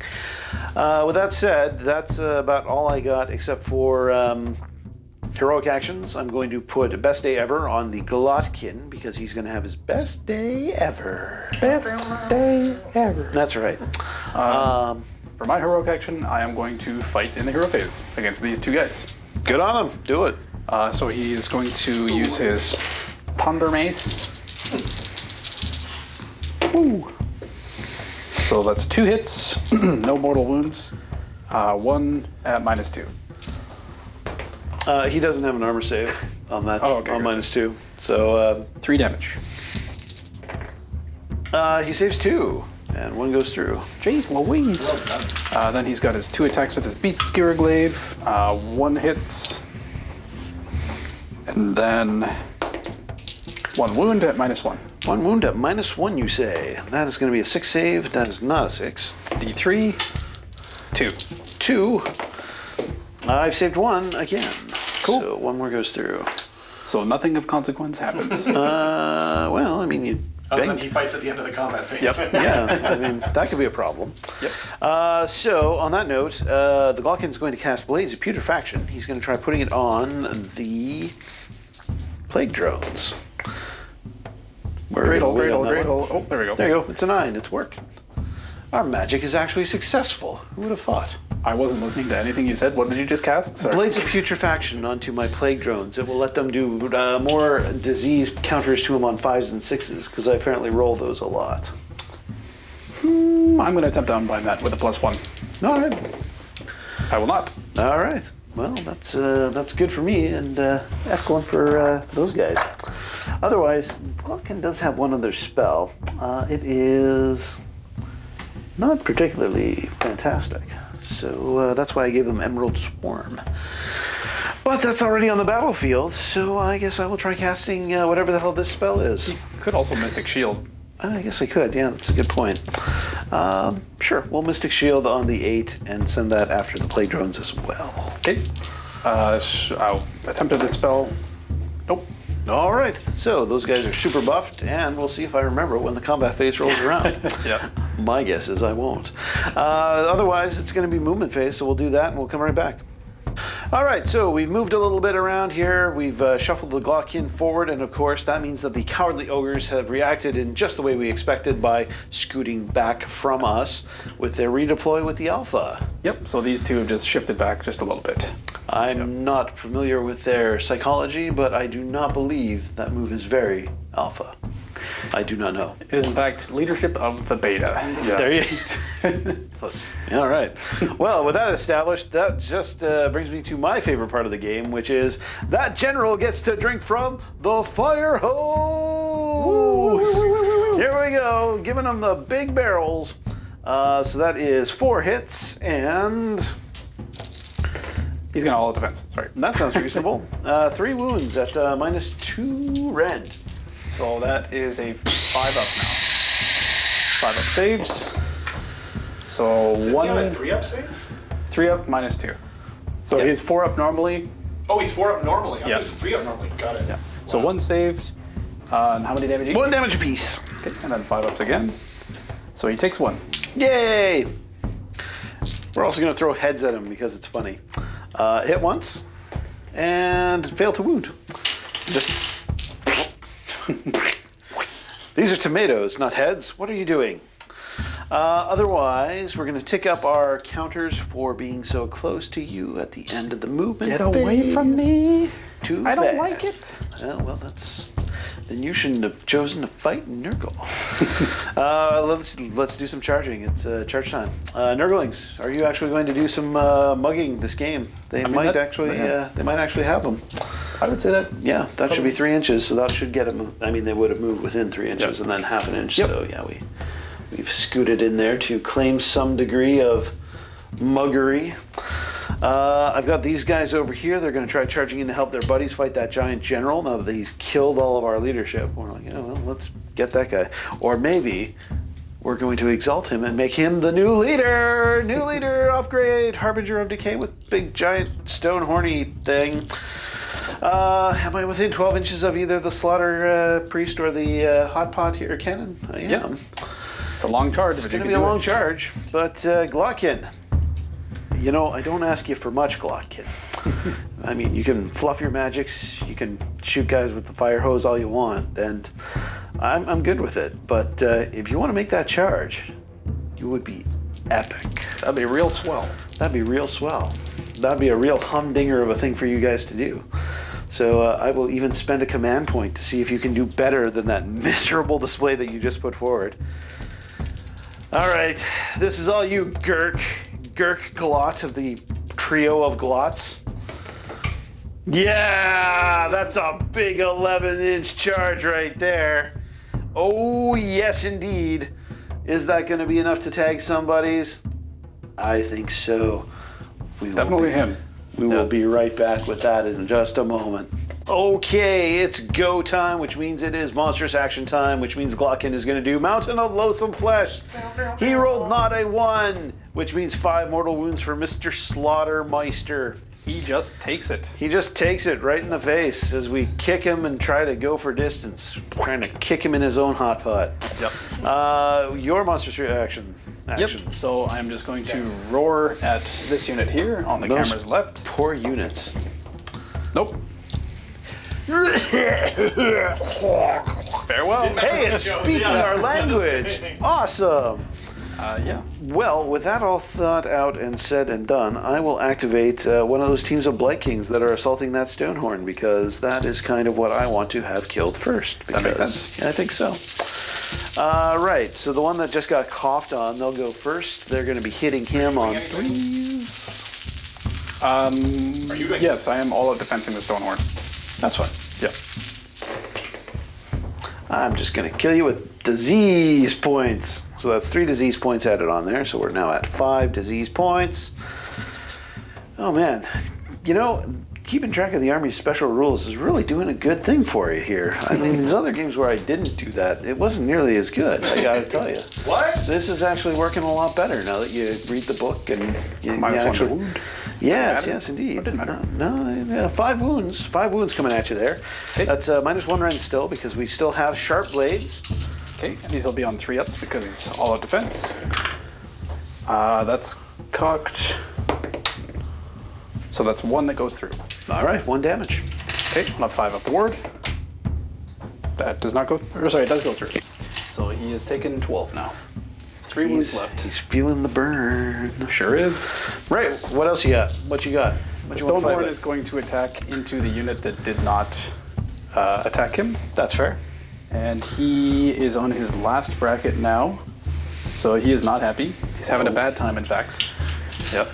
With that said, that's about all I got except for heroic actions. I'm going to put best day ever on the Maggotkin because he's going to have his best day ever. Best day ever. That's right. For my heroic action, I am going to fight in the hero phase against these 2 guys. Good on him. Do it. So he's going to use his Thunder Mace Woo. So that's 2 hits, no mortal wounds. 1 at -2. He doesn't have an armor save on that. Oh, okay, on gotcha. -2. So 3 damage. he saves 2, and 1 goes through. Jeez Louise. Then he's got his 2 attacks with his Beast Skewer Glaive. 1 hits. And then 1 wound at -1. 1 wound at -1, you say. That is going to be a 6 save. That is not a 6. D3. 2. 2. I've saved 1 again. Cool. So 1 more goes through. So nothing of consequence happens. Well, I mean, you Other than bang. he fights at the end of the combat phase. Yep. Yeah, I mean, that could be a problem. Yep. So, on that note, the Glockin's going to cast Blades of Putrefaction. He's going to try putting it on the Plague Drones. Dreidel, Wait on Dreidel, that one. Dreidel. Oh, there we go. There you go. It's a 9. It's working. Our magic is actually successful. Who would have thought? I wasn't listening to anything you said. What did you just cast? Sorry. Blades of Putrefaction onto my Plague Drones. It will let them do more disease counters to them on 5s and 6s, because I apparently roll those a lot. I'm going to attempt to unbind that with a +1. All right. I will not. All right. Well, that's good for me and excellent for those guys. Otherwise, Glockin does have one other spell. It is not particularly fantastic, so that's why I gave them Emerald Swarm. But that's already on the battlefield, so I guess I will try casting whatever the hell this spell is. Could also Mystic Shield. I guess I could. Yeah, that's a good point. Sure, we'll Mystic Shield on the 8 and send that after the Plague Drones as well. Okay. I'll attempt to dispel. Nope. All right, so those guys are super buffed, and we'll see if I remember when the combat phase rolls around. Yeah. My guess is I won't. Otherwise, it's going to be movement phase, so we'll do that, and we'll come right back. All right, so we've moved a little bit around here. We've shuffled the Glockin forward, and of course, that means that the cowardly ogres have reacted in just the way we expected by scooting back from us with their redeploy with the Alpha. Yep. So these two have just shifted back just a little bit. I'm not familiar with their psychology, but I do not believe that move is very Alpha. I do not know. It is, in fact, leadership of the beta. Yeah. There you All right. Well, with that established, that just brings me to my favorite part of the game, which is that general gets to drink from the fire hose. Here we go, giving them the big barrels. So that is 4 hits, and He's going to all defense. Sorry. that sounds reasonable. 3 wounds at -2 rend. So that is a 5 up now. 5 up saves. So Isn't he on a 1, 3-up save? 3 up -2. So Yep. he's 4 up normally. Oh, he's 4 up normally. I Yeah. thought he was 3 up normally. Got it. Yeah. So Wow. 1 saved. And how many damage each? 1 damage apiece. Okay. And then 5 ups again. So he takes 1. Yay! We're also going to throw heads at him because it's funny. Hit once and fail to wound. Just. These are tomatoes, not heads. What are you doing? Otherwise, we're going to tick up our counters for being so close to you at the end of the movement. Get away from me. Too I don't bad. like it. Well, that's. Then you shouldn't have chosen to fight Nurgle. Let's do some charging. It's charge time. Nurglings, are you actually going to do some mugging this game? They mean, might that- actually. yeah. They might actually have them. I would say that. Yeah, that should be 3 inches. So that should get them. I mean, they would have moved within 3 inches Yep. and then half an inch. Yep. So yeah, we've scooted in there to claim some degree of muggery. I've got these guys over here. They're going to try charging in to help their buddies fight that giant general. Now that he's killed all of our leadership, we're like, well, let's get that guy. Or maybe we're going to exalt him and make him the new leader. New leader upgrade, Harbinger of Decay with big giant stone horny thing. Am I within 12 inches of either the Slaughter Priest or the Hot Pot here cannon? I am. Yeah. It's a long charge. It's but you going to can be a do long it. charge, but Glockin. You know, I don't ask you for much, Glockin. I mean, you can fluff your magics, you can shoot guys with the fire hose all you want, and I'm good with it. But if you want to make that charge, you would be epic. That'd be real swell. That'd be real swell. That'd be a real humdinger of a thing for you guys to do. So I will even spend a command point to see if you can do better than that miserable display that you just put forward. All right, this is all you, Gurk Glot of the trio of Glots. Yeah, that's a big 11-inch charge right there. Oh, yes, indeed. Is that going to be enough to tag somebody's? I think so. Definitely him. We will be right back with that in just a moment. Okay, it's go time, which means it is monstrous action time, which means Glotkin is going to do Mountain of Loathsome Flesh. He rolled not a 1, which means 5 mortal wounds for Mr. Slaughtermeister. He just takes it. He just takes it right in the face as we kick him and try to go for distance. Trying to kick him in his own hot pot. Yep. Your monstrous action. Yep. So I'm just going to roar at this unit here on the camera's left. Poor units. Nope. Farewell. Hey, it's speaking our language. Awesome. Yeah. Well, with that all thought out and said and done, I will activate one of those teams of Blight Kings that are assaulting that Stonehorn, because that is kind of what I want to have killed first. That makes sense. Yeah, I think so. Right, so the one that just got coughed on, they'll go first. They're going to be hitting him on 3s. Yes, I am all out defensing the Stonehorn. That's fine. Yeah. I'm just going to kill you with disease points. So that's 3 disease points added on there. So we're now at 5 disease points. Oh man, you know, keeping track of the Army's special rules is really doing a good thing for you here. I mean, these other games where I didn't do that, it wasn't nearly as good, I gotta tell you. What? This is actually working a lot better now that you read the book and you Minus actually... 1 to wound. Yes, yes, indeed. It didn't matter. No, 5 wounds. 5 wounds coming at you there. Okay. That's minus 1 rend still, because we still have sharp blades. Okay, and these will be on 3-ups because all out defense. That's cocked. So that's 1 that goes through. All right, 1 damage. Okay, on a 5-up ward. That does not go through. Sorry, it does go through. So he has taken 12 now. 3 wounds left. He's feeling the burn. Sure is. Right, what else you got? What you got? The What you want to fight Stonehorn with? is going to attack into the unit that did not attack him. That's fair. And he is on his last bracket now. So he is not happy. He's having a bad time, in fact. Yep.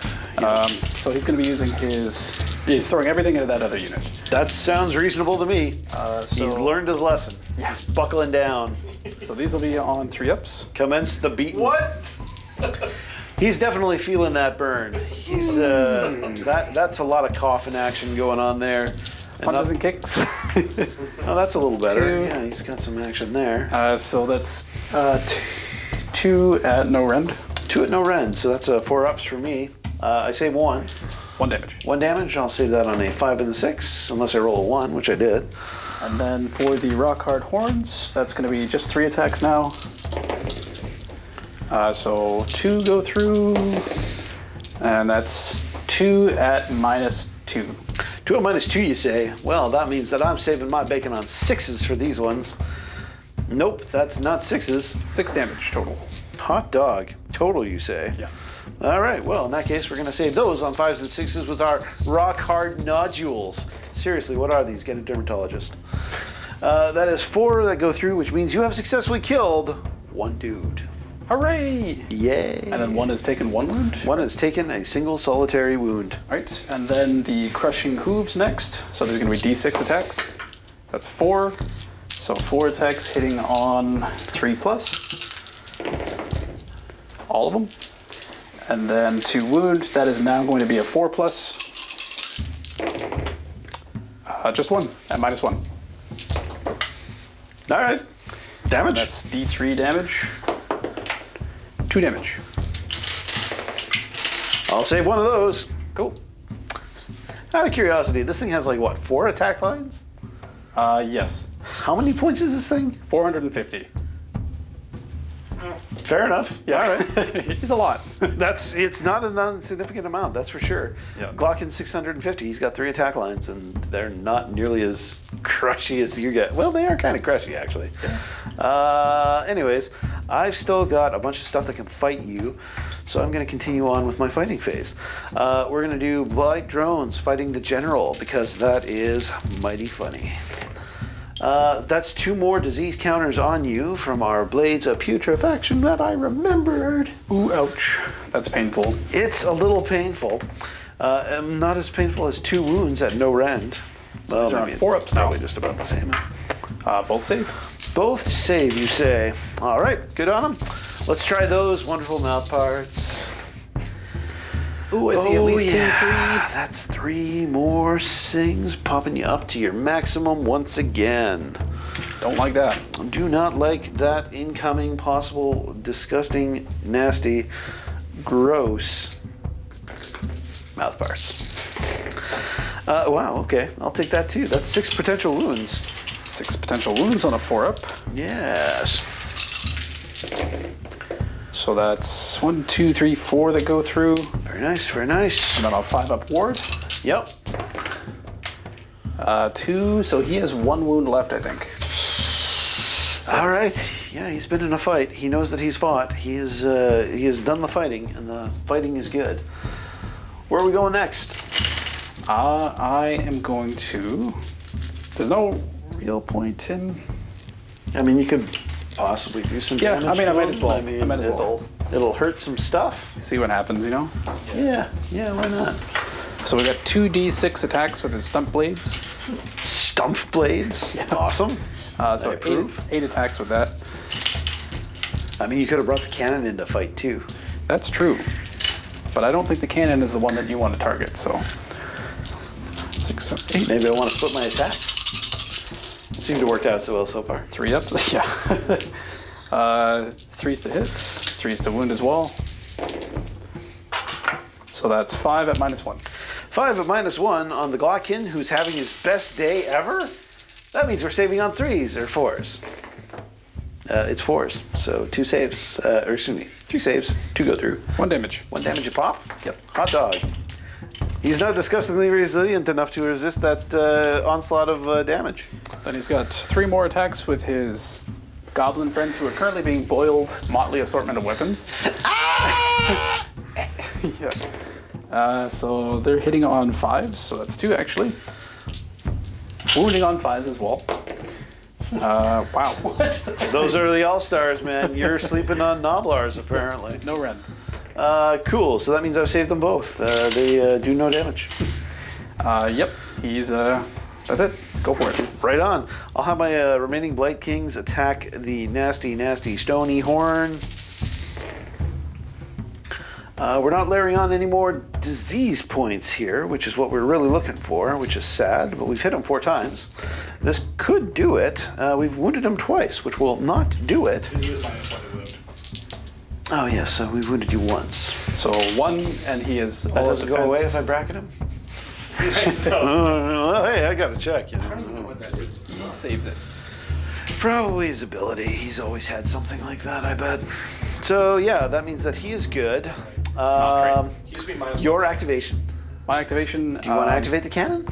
So he's going to be using his... He's throwing everything into that other unit. That sounds reasonable to me. He's learned his lesson. Yeah. He's buckling down. So these will be on 3-ups. Commence the beating. What? He's definitely feeling that burn. He's that's a lot of coffin action going on there. Punches and kicks. Oh, that's a little better. 2. Yeah, he's got some action there. So that's 2 at no rend. 2 at no rend, so that's 4 ups for me. I save 1. 1 damage. 1 damage. I'll save that on a 5 and a 6, unless I roll a 1, which I did. And then for the rock hard horns, that's going to be just 3 attacks now. So 2 go through, and that's 2 at minus 2. 2 at minus 2, you say? Well, that means that I'm saving my bacon on 6s for these ones. Nope, that's not 6s. 6 damage total. Hot dog. Total, you say? Yeah. All right, well, in that case, we're going to save those on 5s and 6s with our rock-hard nodules. Seriously, what are these? Get a dermatologist. That is 4 that go through, which means you have successfully killed 1 dude. Hooray! Yay. And then 1 has taken 1 wound. 1 has taken a single solitary wound. All right, and then the crushing hooves next. So there's going to be d6 attacks. That's 4. So 4 attacks hitting on 3+. All of them. And then 2 wound. That is now going to be a 4+. Just 1 at minus 1. All right. Damage. That's d3 damage. 2 damage. I'll save 1 of those. Cool. Out of curiosity, this thing has like, what, 4 attack lines? Yes. How many points is this thing? 450. Fair enough. Yeah. All right. It's a lot. It's not a non-significant amount, that's for sure. Yeah. Glockin's 650. He's got 3 attack lines, and they're not nearly as crushy as you get. Well, they are kind of crushy, actually. Anyways, I've still got a bunch of stuff that can fight you, so I'm going to continue on with my fighting phase. We're going to do Blight Drones fighting the General, because that is mighty funny. That's 2 more disease counters on you from our Blades of Putrefaction that I remembered. Ooh, ouch. That's painful. It's a little painful. Not as painful as 2 wounds at no rend. Well, these are on maybe 4-ups now. probably just about the same. Both save. Both save, you say. All right, good on them. Let's try those wonderful mouth parts. Ooh, I see at least 2, 3. That's 3 more things popping you up to your maximum once again. Don't like that. Do not like that incoming, possible, disgusting, nasty, gross mouth parts. Wow, okay. I'll take that too. That's 6 potential wounds. 6 potential wounds on a 4-up. Yes. So that's 1, 2, 3, 4 that go through. Very nice, very nice. And then a 5-up ward. Yep. 2, so he has 1 wound left, I think. All right. Yeah, he's been in a fight. He knows that he's fought. He has done the fighting, and the fighting is good. Where are we going next? I am going to... There's no real point in... I mean, you could possibly do some Yeah, damage. I mean, I to might him. as well. I mean, I might as well. it'll hurt some stuff. See what happens, you know? Yeah, why not? So we got 2d6 attacks with his stump blades. Stump blades. Yeah. Awesome. So I approve. 8 attacks with that. I mean, you could have brought the cannon into fight too. That's true. But I don't think the cannon is the one that you want to target, so... 6, 7, 8. Maybe I want to split my attacks. Seemed to work out so well so far. 3 ups, yeah. 3's to hit, 3's to wound as well. So that's 5 at -1. 5 at -1 on the Glockin, who's having his best day ever. That means we're saving on 3s or 4s. It's 4s, so 2 saves, or excuse me, 3 saves, 2 go through. 1 damage. 1 damage a pop? Yep. Hot dog. He's not disgustingly resilient enough to resist that onslaught of damage. Then he's got 3 more attacks with his goblin friends who are currently being boiled motley assortment of weapons. Yeah. So they're hitting on 5s, so that's 2 actually. Wounding on 5s as well. Wow. Those are the all-stars, man. You're sleeping on Noblars, apparently. No rend. Cool, so that means I've saved them both. They do no damage. Yep. He's, that's it. Go for it. Right on. I'll have my remaining Blight Kings attack the nasty, nasty Stony Horn. We're not layering on any more disease points here, which is what we're really looking for, which is sad, but we've hit him 4 times. This could do it. We've wounded him twice, which will not do it. He was -1 to wound. Oh, yes, so we wounded you once. So 1, and he is That all doesn't defense. go away if I bracket him? No. Well, hey, I gotta check, you I don't even know know. what that is. He saves it. Probably his ability. He's always had something like that, I bet. So, yeah, that means that he is good. He used to be -1. Your activation. My activation. Do you want to activate the cannon?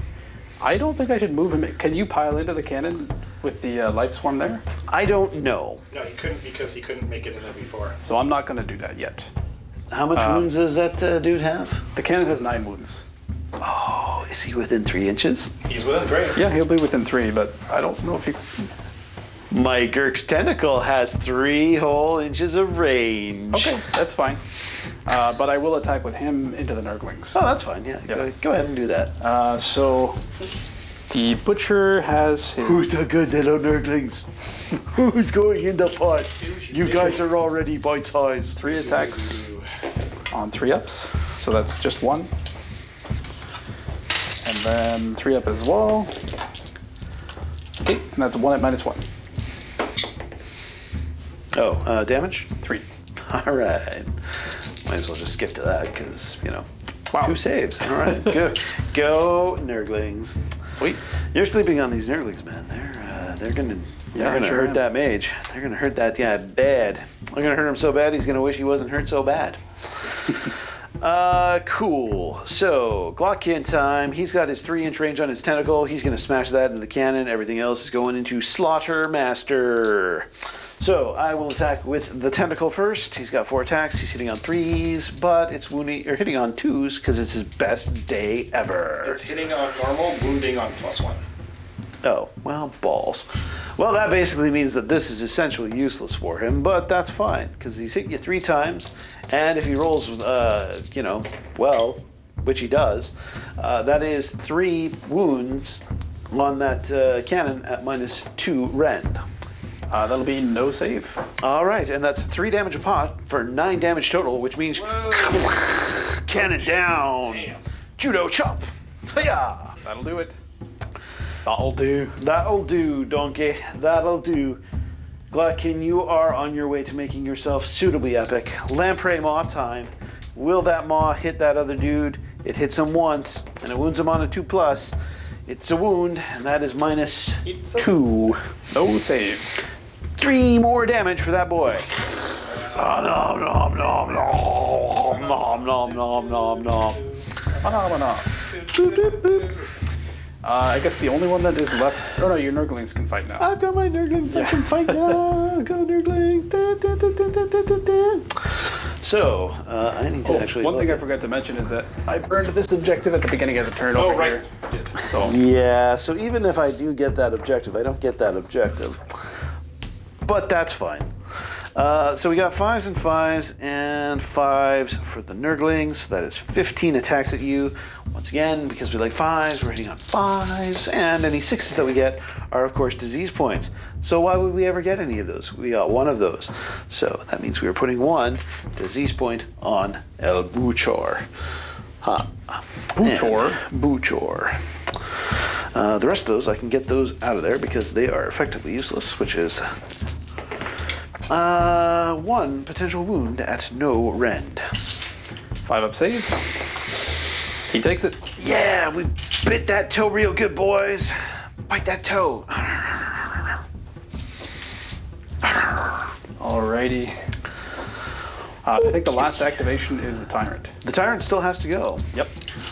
I don't think I should move him. Can you pile into the cannon with the life swarm there? I don't know. No, he couldn't because he couldn't make it in there before. So I'm not going to do that yet. How much wounds does that dude have? The cannon has 9 wounds. Oh, is he within 3 inches? He's within 3. Yeah, he'll be within 3, but I don't know if he... My Gurk's tentacle has 3 whole inches of range. Okay, that's fine. But I will attack with him into the Nurglings. Oh, that's fine, yeah. Yeah. Go ahead and do that. So the Butcher has his... Who's the good little Nurglings? Who's going in the pot? You guys are already bite-sized. 3 attacks on 3 ups. So that's just 1. And then 3 up as well. Okay, and that's 1 at -1. Oh, damage? 3. All right. Might as well just skip to that because, you know, Wow. 2 saves. All right, go Nurglings. Sweet. You're sleeping on these Nurglings, man. they're gonna sure hurt am. that mage. They're gonna hurt that guy bad. They're gonna hurt him so bad he's gonna wish he wasn't hurt so bad. Cool. So, Glotkin time. He's got his 3-inch range on his tentacle. He's going to smash that into the cannon. Everything else is going into Slaughter Master. So, I will attack with the tentacle first. He's got 4 attacks. He's hitting on 3s, but it's wounding or hitting on 2s because it's his best day ever. It's hitting on normal, wounding on +1. Oh, well, balls. Well, that basically means that this is essentially useless for him, but that's fine, because he's hit you 3 times, and if he rolls, well, which he does, that is 3 wounds on that cannon at -2 rend. That'll be no save. All right, and that's 3 damage a pot for 9 damage total, which means cannon down. Damn. Judo chop. Hiya! That'll do it. That'll do. That'll do, donkey. That'll do. Glotkin, you are on your way to making yourself suitably epic. Lamprey Maw time. Will that Maw hit that other dude? It hits him once, and it wounds him on a 2+. It's a wound, and that is -2. No save. 3 more damage for that boy. Oh, nom, nom, nom, nom, nom, nom, nom, nom, nom. Phenomena. Boop, boop, boop. I guess the only one that is left. Oh no, your Nurglings can fight now. I've got my Nurglings that can fight now. I've got Nurglings. Da, da, da, da, da, da, da. So, I need to actually. One thing I forgot to mention is that I burned this objective at the beginning of the turn over right. here. So Yeah, so even if I do get that objective, I don't get that objective. But that's fine. So we got 5s and 5s and 5s for the Nurglings. That is 15 attacks at you. Once again, because we like 5s, we're hitting on 5s. And any 6s that we get are, of course, disease points. So why would we ever get any of those? We got 1 of those. So that means we were putting 1 disease point on El Buchor. Buchor? Buchor. The rest of those, I can get those out of there because they are effectively useless, which is 1 potential wound at no rend. 5 up save. He takes it. Yeah, we bit that toe real good, boys. Bite that toe. Alrighty. I think the last activation is the Tyrant. The Tyrant still has to go. Yep.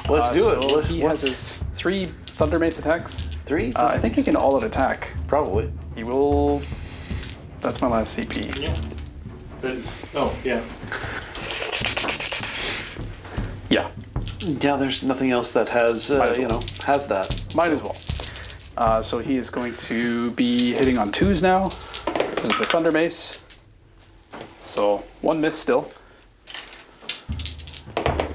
Let's do it. So he has his 3 Thunder Mace attacks. 3? I think he can all-out attack. Probably. He will. That's my last CP. Yeah. Yeah. Yeah. Yeah, there's nothing else that has, has that. Might as well. So he is going to be hitting on 2s now. This is the Thunder Mace. So 1 miss still.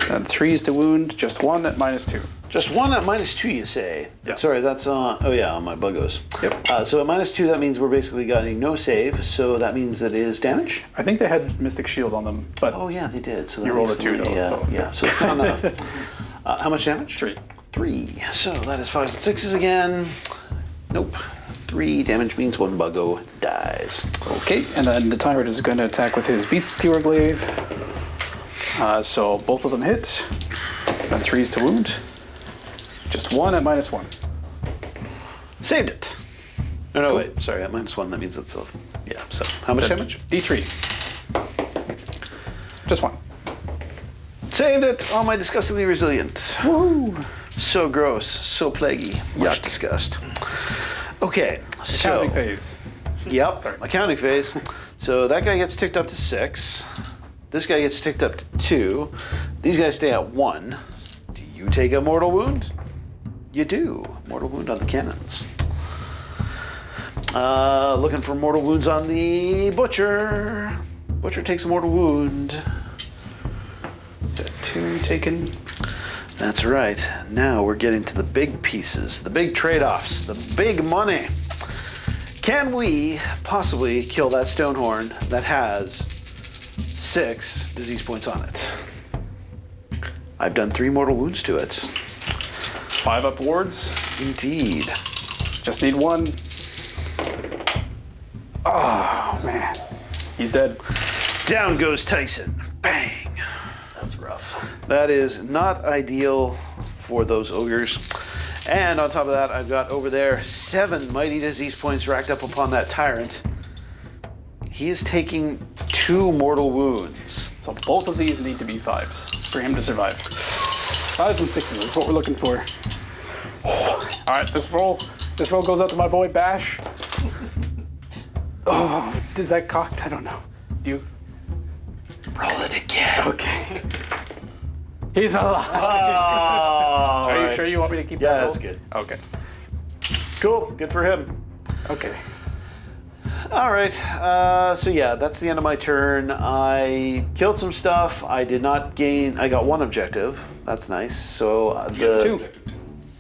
And 3s to wound, just 1 at -2. Just 1 at -2, you say? Yeah. Sorry, that's on. Oh yeah, on my buggos. Yep. So at -2, that means we're basically getting no save. So that means that is damage. I think they had Mystic Shield on them, but Oh yeah, they did. So that You rolled makes a 2 them- though, Yeah, so- yeah. So it's not enough. How much damage? 3. 3. So that is 5s and 6s again. Nope. 3 damage means 1 buggo dies. Okay, and then the Tyrant is going to attack with his Beast Skewer Glaive. So both of them hit. And 3s to wound. Just 1 at -1. Saved it. No, wait. Sorry, at -1, that means it's a. Yeah, so how much damage? D3. Just 1. Saved it! Oh, my disgustingly resilient. Woo! So gross, so plaguey. Much Yuck. disgust. Okay, so. Counting phase. Yep, Sorry. accounting phase. So that guy gets ticked up to 6. This guy gets ticked up to 2. These guys stay at 1. Do you take a mortal wound? You do. Mortal wound on the cannons. Looking for mortal wounds on the Butcher. Butcher takes a mortal wound. Is that 2 taken? That's right. Now we're getting to the big pieces, the big trade-offs, the big money. Can we possibly kill that Stonehorn that has 6 disease points on it? I've done 3 mortal wounds to it. 5 up wards. Indeed. Just need 1. Oh, man. He's dead. Down goes Tyson. Bang. That's rough. That is not ideal for those ogres. And on top of that, I've got over there 7 mighty disease points racked up upon that tyrant. He is taking 2 mortal wounds. So both of these need to be 5s for him to survive. 5s and 6s is what we're looking for. All right, this roll goes out to my boy Bash. Oh, is that cocked? I don't know. Do you? Roll it again. Okay. He's alive. Oh, Are you sure you want me to keep that Yeah, roll? that's good. Okay. Cool. Good for him. Okay. All right. So yeah, that's the end of my turn. I killed some stuff. I did not gain. I got 1 objective. That's nice. So the 2.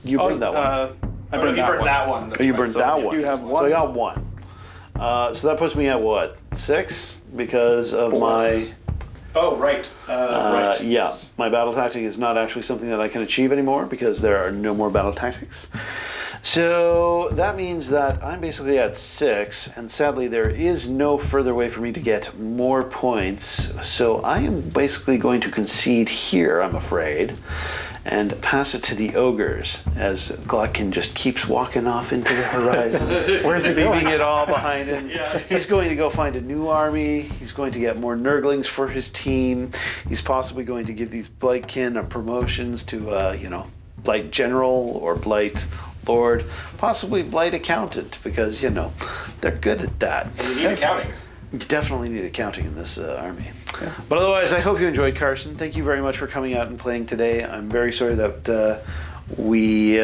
you burned that one. I Oh, burned you that burned one. that one. Oh, you burned so that you one. have So 1. I got 1. So that puts me at what? 6 because of 4. my. Oh, right. Right. Yeah, Yes. my battle tactic is not actually something that I can achieve anymore because there are no more battle tactics. So that means that I'm basically at 6, and sadly there is no further way for me to get more points. So I am basically going to concede here, I'm afraid, and pass it to the ogres as Glotkin just keeps walking off into the horizon. Where's he leaving going? it all behind him. Yeah. He's going to go find a new army. He's going to get more Nurglings for his team. He's possibly going to give these Blightkin promotions to, Blight General or Blight Lord, possibly Blight Accountant, because, they're good at that. You need accounting. You definitely need accounting in this army. Yeah. But otherwise, I hope you enjoyed, Carson. Thank you very much for coming out and playing today. I'm very sorry that we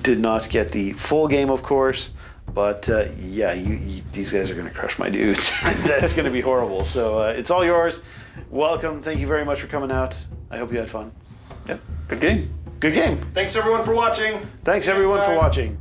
did not get the full game, of course. But these guys are going to crush my dudes. That's going to be horrible. So it's all yours. Welcome. Thank you very much for coming out. I hope you had fun. Yep. Good game. Good game. Thanks everyone for watching. Thanks everyone for time. watching.